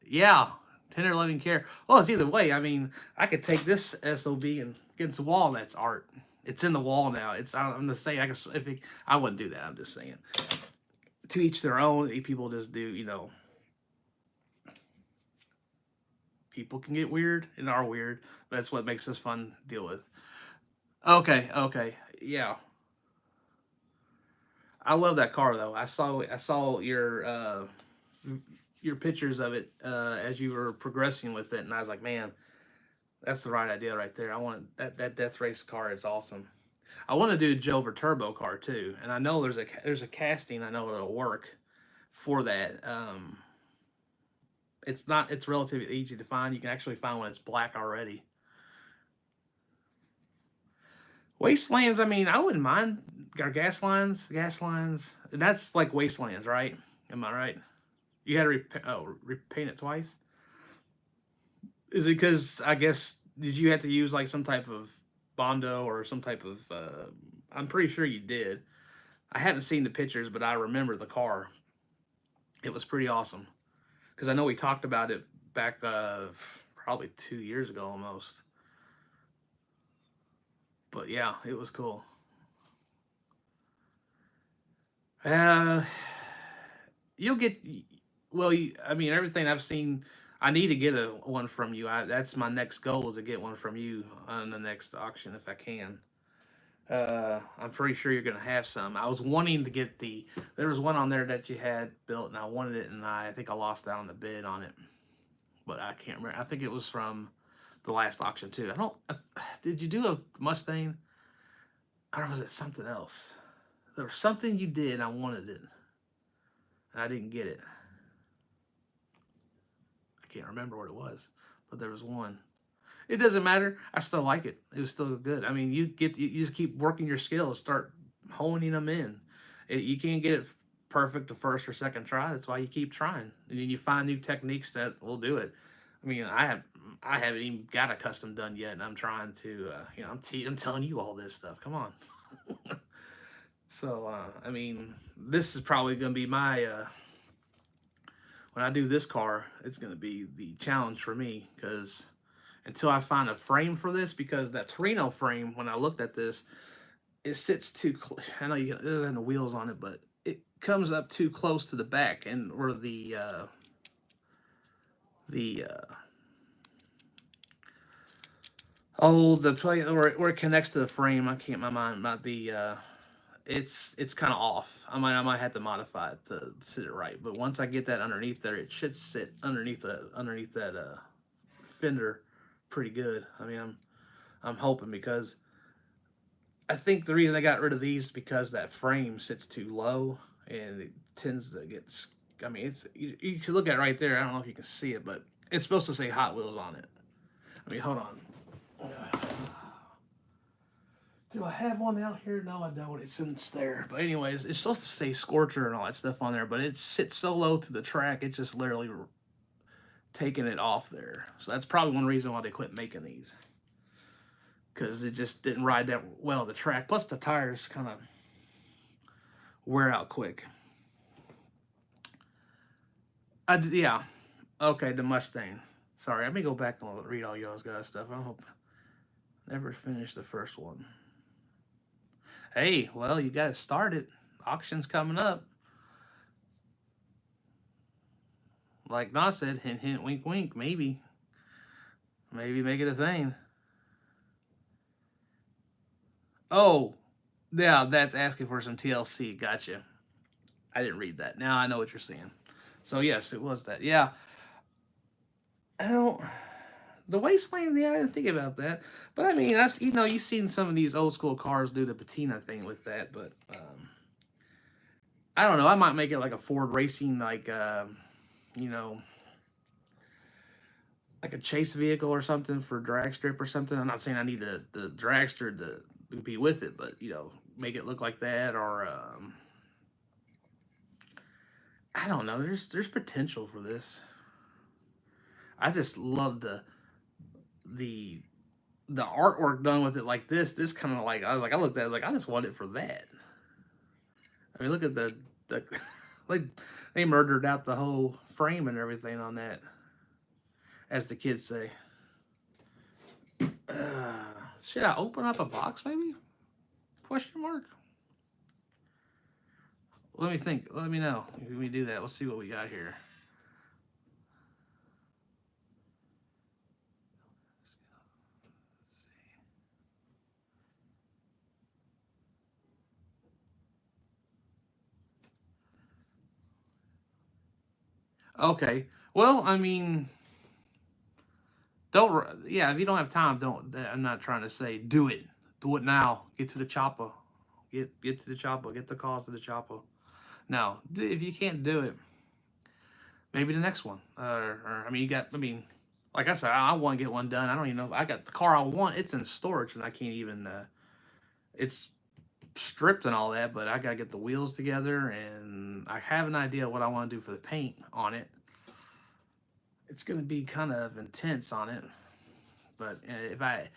yeah, tender loving care. Well, it's either way. I mean, I could take this SOB and against the wall. That's art. It's in the wall now. I'm just saying. I wouldn't do that. I'm just saying. To each their own. People just do. You know, people can get weird and are weird. But that's what makes this fun to deal with. Okay. Okay. Yeah. I love that car though. I saw your pictures of it as you were progressing with it, and I was like, man, that's the right idea right there. I want that Death Race car. It's awesome. I want to do a Joe Turbo car too, and I know there's a casting. I know it'll work for that. It's not. It's relatively easy to find. You can actually find one that's black already. Wastelands. I mean, I wouldn't mind. Our gas lines. That's like wastelands, right? Am I right? You had to repaint it twice. Is it because I guess did you have to use like some type of bondo or some type of? I'm pretty sure you did. I haven't seen the pictures, but I remember the car. It was pretty awesome because I know we talked about it back probably 2 years ago almost. But yeah, it was cool. Uh, you'll get well. I mean, everything I've seen. I need to get a one from you. That's my next goal is to get one from you on the next auction if I can. I'm pretty sure you're gonna have some. I was wanting to get there was one on there that you had built, and I wanted it, and I think I lost out on the bid on it, but I can't remember. I think it was from the last auction too. I don't. Did you do a Mustang? Or was it something else? There was something you did and I wanted it. And I didn't get it. I can't remember what it was, but there was one. It doesn't matter. I still like it. It was still good. I mean, you just keep working your skills, start honing them in. You can't get it perfect the first or second try. That's why you keep trying, and then you find new techniques that will do it. I mean, I haven't even got a custom done yet, and I'm trying to. I'm telling you all this stuff. Come on. So I mean, this is probably gonna be my when I do this car, it's gonna be the challenge for me because until I find a frame for this, because that Torino frame, when I looked at this, it sits too. I know you there's no wheels on it, but it comes up too close to the back, and where the the plate where it connects to the frame. I can't my mind about the. It's kind of off. I might have to modify it to sit it right. But once I get that underneath there, it should sit underneath that fender pretty good. I mean, I'm hoping because I think the reason I got rid of these is because that frame sits too low and it tends to get. I mean, you can look at it right there. I don't know if you can see it, but it's supposed to say Hot Wheels on it. I mean, hold on. Do I have one out here? No, I don't. It's in there. But anyways, it's supposed to say Scorcher and all that stuff on there, but it sits so low to the track, it's just literally taking it off there. So that's probably one reason why they quit making these. Because it just didn't ride that well the track. Plus the tires kind of wear out quick. Yeah. Okay, the Mustang. Sorry, let me go back and read all y'all's guys' stuff. I hope never finished the first one. Hey, well, you got to start it. Auction's coming up. Like Na said, hint, hint, wink, wink. Maybe make it a thing. Oh, yeah, that's asking for some TLC. Gotcha. I didn't read that. Now I know what you're saying. So yes, it was that. Yeah, I don't. The wasteland. Yeah, I didn't think about that. But I mean, you've seen some of these old school cars do the patina thing with that. But I don't know. I might make it like a Ford Racing, like you know, like a chase vehicle or something for drag strip or something. I'm not saying I need the dragster to be with it, but make it look like that or I don't know. There's potential for this. I just love the the artwork done with it like this. This kind of like I looked at it, I was like I just want it for that. I mean, look at the like they murdered out the whole frame and everything on that, as the kids say. Should I open up a box maybe? Question mark. Let me think. Let me know. Let me do that. Let's see what we got here. Okay. Well, I mean, don't. Yeah, if you don't have time, don't. I'm not trying to say do it. Do it now. Get to the chopper. Get to the chopper. Get the calls to the chopper. Now, if you can't do it, maybe the next one. Or I mean, you got. I mean, like I said, I want to get one done. I don't even know. I got the car I want. It's in storage, and I can't even. It's stripped and all that, but I gotta get the wheels together, and I have an idea what I want to do for the paint on it. It's gonna be kind of intense on it, but if I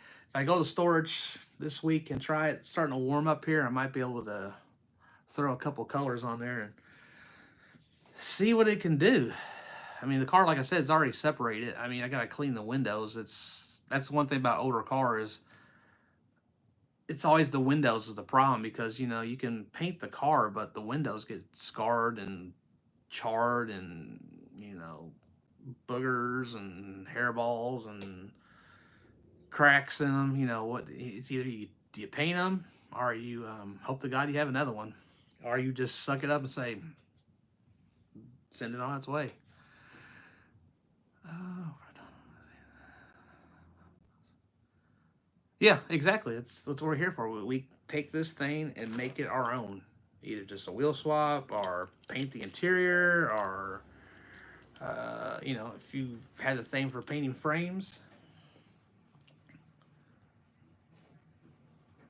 go to storage this week and try it, starting to warm up here, I might be able to throw a couple colors on there and see what it can do. I mean, the car, like I said, is already separated. I mean, I gotta clean the windows. That's one thing about older cars. It's always the windows is the problem because you can paint the car, but the windows get scarred and charred and boogers and hairballs and cracks in them. What it's either do you paint them or you hope to God you have another one, or you just suck it up and say send it on its way. Oh, Yeah, exactly. That's what we're here for. We take this thing and make it our own. Either just a wheel swap, or paint the interior, or you know, if you've had a thing for painting frames.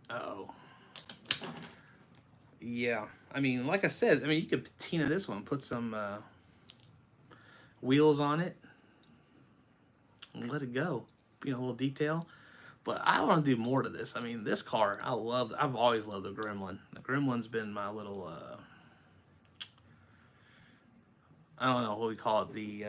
Oh, yeah. I mean, like I said, I mean, you could patina this one, put some wheels on it, and let it go. You know, a little detail. But I want to do more to this. I mean, this car, I love. I've always loved the Gremlin. The Gremlin's been my little. I don't know what we call it. The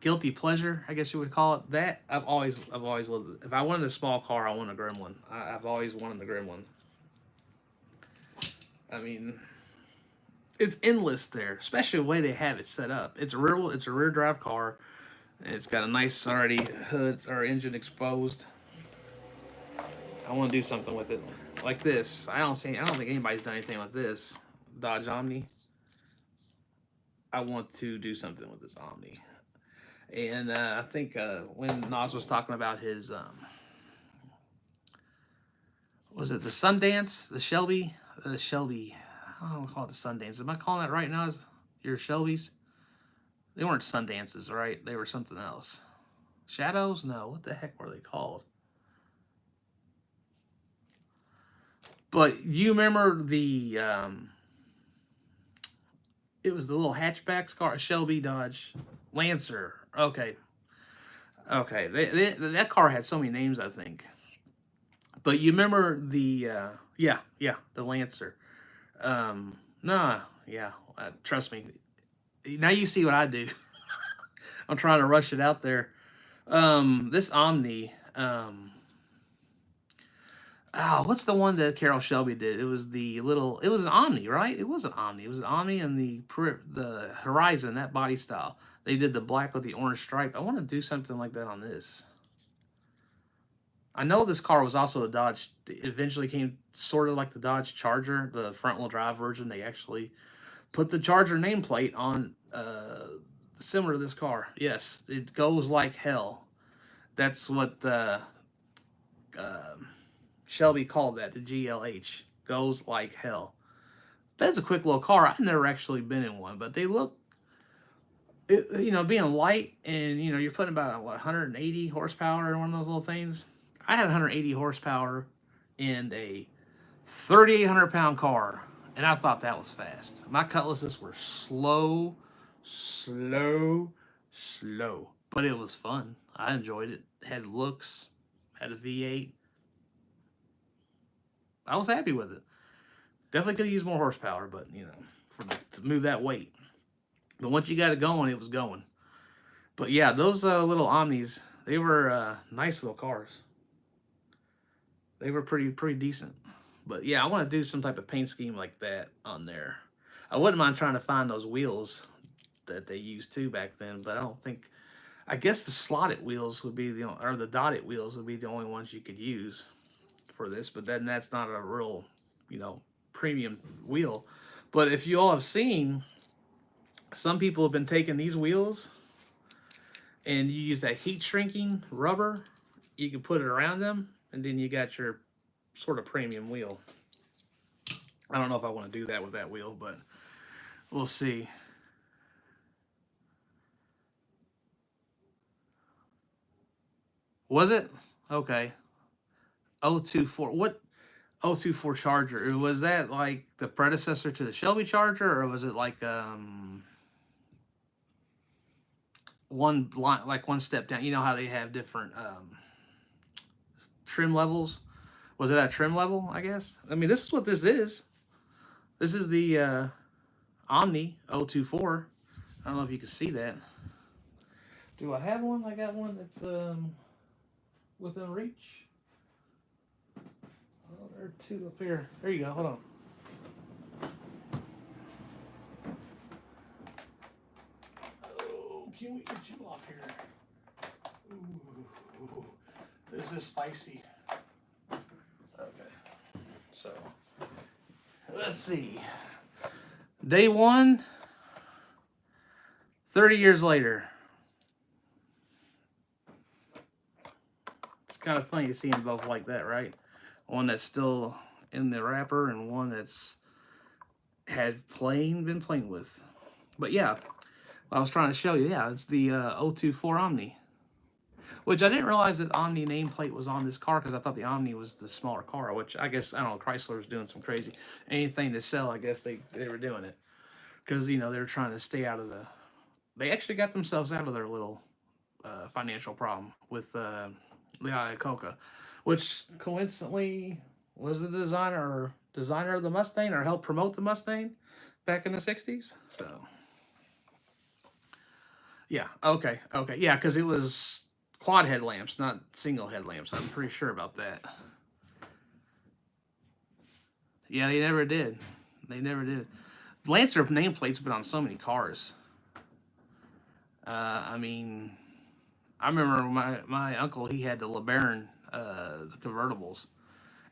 guilty pleasure, I guess you would call it. That I've always loved it. If I wanted a small car, I want a Gremlin. I've always wanted the Gremlin. I mean, it's endless there, especially the way they have it set up. It's a rear drive car. It's got a nice already hood or engine exposed. I want to do something with it, like this. I don't think anybody's done anything with this Dodge Omni. I want to do something with this Omni, and I think when Nas was talking about his was it the Sundance, the Shelby? I don't want to call it the Sundance. Am I calling that right now? Is your Shelbys? They weren't Sundances, right? They were something else. Shadows? No. What the heck were they called? But you remember the it was the little hatchback car, Shelby Dodge Lancer. Okay, okay. That car had so many names, I think. But you remember the yeah, the Lancer. Nah, yeah. Trust me. Now you see what I do. I'm trying to rush it out there. This Omni. What's the one that Carol Shelby did? It was the little. It was an Omni, right? It was an Omni. It was an Omni and the Horizon, that body style. They did the black with the orange stripe. I want to do something like that on this. I know this car was also a Dodge. It eventually came sort of like the Dodge Charger, the front wheel drive version. They actually put the Charger nameplate on, similar to this car. Yes, it goes like hell. That's what uh, Shelby called that, the GLH. Goes like hell. That's a quick little car. I've never actually been in one, but they look, you know, being light and, you know, you're putting about, what, 180 horsepower in one of those little things. I had 180 horsepower in a 3,800 pound car, and I thought that was fast. My cutlasses were slow, slow, slow, but it was fun. I enjoyed it. Had looks, had a V8. I was happy with it. Definitely could have used more horsepower, but you know, to move that weight. But once you got it going, it was going. But yeah, those little Omnis, they were nice little cars. They were pretty decent. But yeah, I want to do some type of paint scheme like that on there. I wouldn't mind trying to find those wheels that they used too back then, but I don't think. I guess the slotted wheels would be or the dotted wheels would be the only ones you could use for this. But then that's not a real, you know, premium wheel. But if you all have seen, some people have been taking these wheels and you use that heat shrinking rubber. You can put it around them, and then you got your sort of premium wheel. I don't know if I want to do that with that wheel, but we'll see. Was it? Okay. 024. What 024 Charger? Was that like the predecessor to the Shelby Charger, or was it like one line, like one step down? You know how they have different trim levels? Was it a trim level, I guess? I mean, this is what this is. This is the Omni 024. I don't know if you can see that. Do I have one? I got one that's within reach. Oh, there are two up here. There you go. Hold on. Oh, can we get you off here? Ooh, this is spicy. Okay, so let's see. Day one, 30 years later. kind of funny to see them both like that, right? One that's still in the wrapper and one that's been playing with. But yeah, I was trying to show you. Yeah, it's the 024 Omni, which I didn't realize that Omni nameplate was on this car because I thought the Omni was the smaller car. Which I guess I don't know. Chrysler was doing some crazy anything to sell. I guess they were doing it because they were trying to stay out of the. They actually got themselves out of their little financial problem with Lee Iacocca, which coincidentally was the designer of the Mustang or helped promote the Mustang back in the '60s. So yeah, okay, yeah, because it was quad headlamps, not single headlamps. I'm pretty sure about that. Yeah, they never did. They never did. Lancer nameplates have been on so many cars. I mean, I remember my uncle, he had the LeBaron, the convertibles,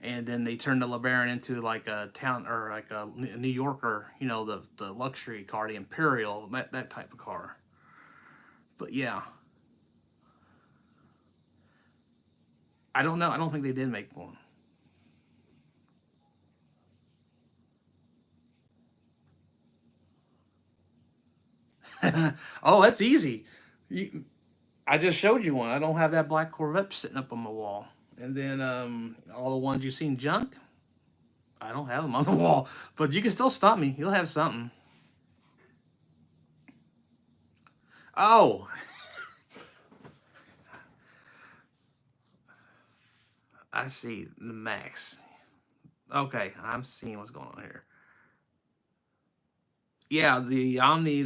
and then they turned the LeBaron into like a town or like a New Yorker, the luxury car, the Imperial, that type of car. But yeah, I don't know. I don't think they did make one. Oh, that's easy. I just showed you one. I don't have that black Corvette sitting up on my wall. And then all the ones you've seen junk, I don't have them on the wall. But you can still stop me. You'll have something. Oh, I see the Max. Okay, I'm seeing what's going on here. Yeah, the Omni.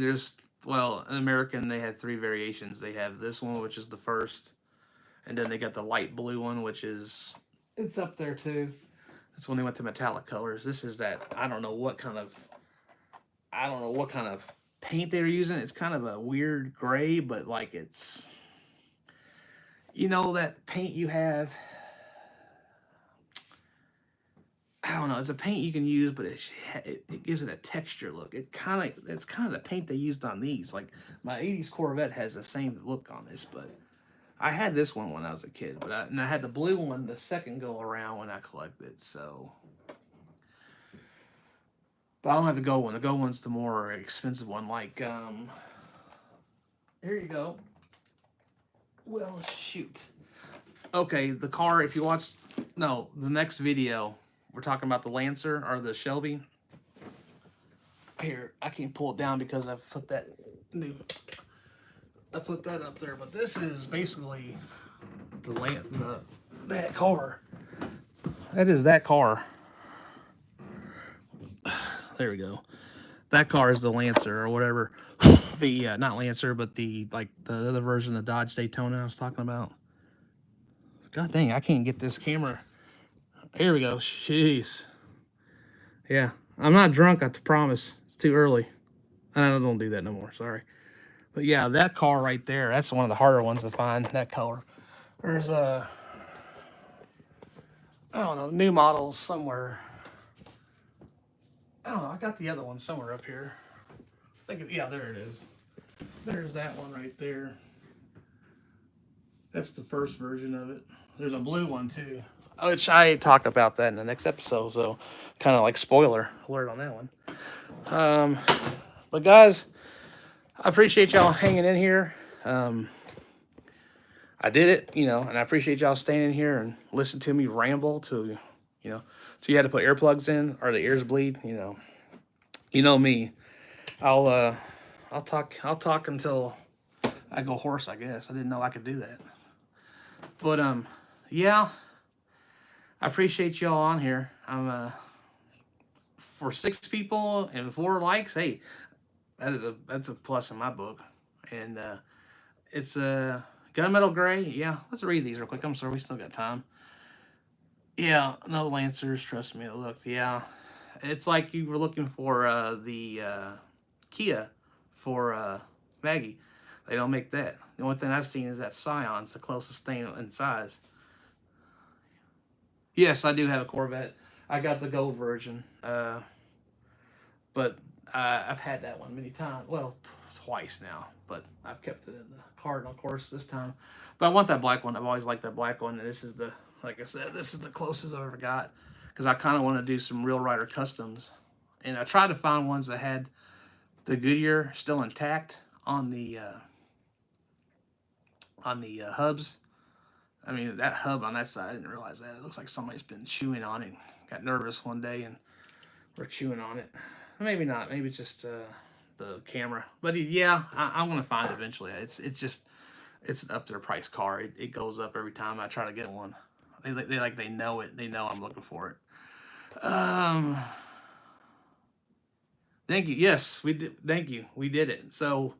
In American they had three variations. They have this one, which is the first, and then they got the light blue one, which is it's up there too. That's when they went to metallic colors. This is that I don't know what kind of paint they were using. It's kind of a weird gray, but like it's that paint you have. I don't know. It's a paint you can use, but it gives it a texture look. It's kind of the paint they used on these. Like my '80s Corvette has the same look on this, but I had this one when I was a kid, and I had the blue one the second go around when I collected. So, but I don't have the gold one. The gold one's the more expensive one. Like here you go. Well, shoot. Okay, the car. If you watch, no, the next video, we're talking about the Lancer or the Shelby. Here, I can't pull it down because I've put that new. I put that up there, but this is basically that car. That is that car. There we go. That car is the Lancer or whatever. The not Lancer, but the other version of the Dodge Daytona I was talking about. God dang, I can't get this camera. Here we go. Jeez. Yeah, I'm not drunk. I promise. It's too early. I don't do that no more. Sorry. But yeah, that car right there. That's one of the harder ones to find. That color. There's I don't know, new models somewhere. I don't know. I got the other one somewhere up here. Yeah, there it is. There's that one right there. That's the first version of it. There's a blue one too, which I talk about that in the next episode. So, kind of like spoiler alert on that one. Um, but guys, I appreciate y'all hanging in here. I did it, and I appreciate y'all staying in here and listen to me ramble to, so you had to put earplugs in or the ears bleed, You know me. I'll talk until I go hoarse, I guess. I didn't know I could do that. But yeah, I appreciate y'all on here. I'm for 6 people and 4 likes. Hey, that's a plus in my book. And it's a gunmetal gray. Yeah, let's read these real quick. I'm sorry, we still got time. Yeah, no Lancers. Trust me. Look, yeah, it's like you were looking for the Kia for Maggie. They don't make that. The only thing I've seen is that Scion. It's the closest thing in size. Yes, I do have a Corvette. I got the gold version. But I've had that one many times. Well, twice now, but I've kept it in the Cardinal course this time. But I want that black one. I've always liked that black one, and this is the, like I said, this is the closest I've ever got, because I kind of want to do some Real Rider customs, and I tried to find ones that had the Goodyear still intact on the hubs. I mean, that hub on that side, I didn't realize that. It looks like somebody's been chewing on it. Got nervous one day and we're chewing on it. Maybe not. Maybe just the camera. But yeah, I'm gonna find it eventually. It's just it's up to their price car. It goes up every time I try to get one. They know it. They know I'm looking for it. Thank you. Yes, we did. Thank you. We did it. So,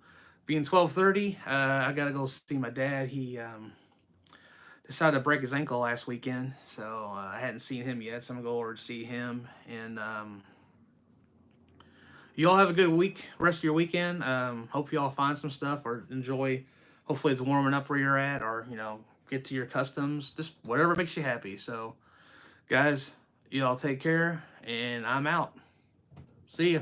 being 12:30, I gotta go see my dad. He decided to break his ankle last weekend, so I hadn't seen him yet. So I'm gonna go over to see him, and you all have a good week, rest of your weekend. Hope you all find some stuff or enjoy. Hopefully, it's warming up where you're at, or get to your customs. Just whatever makes you happy. So, guys, you all take care, and I'm out. See ya.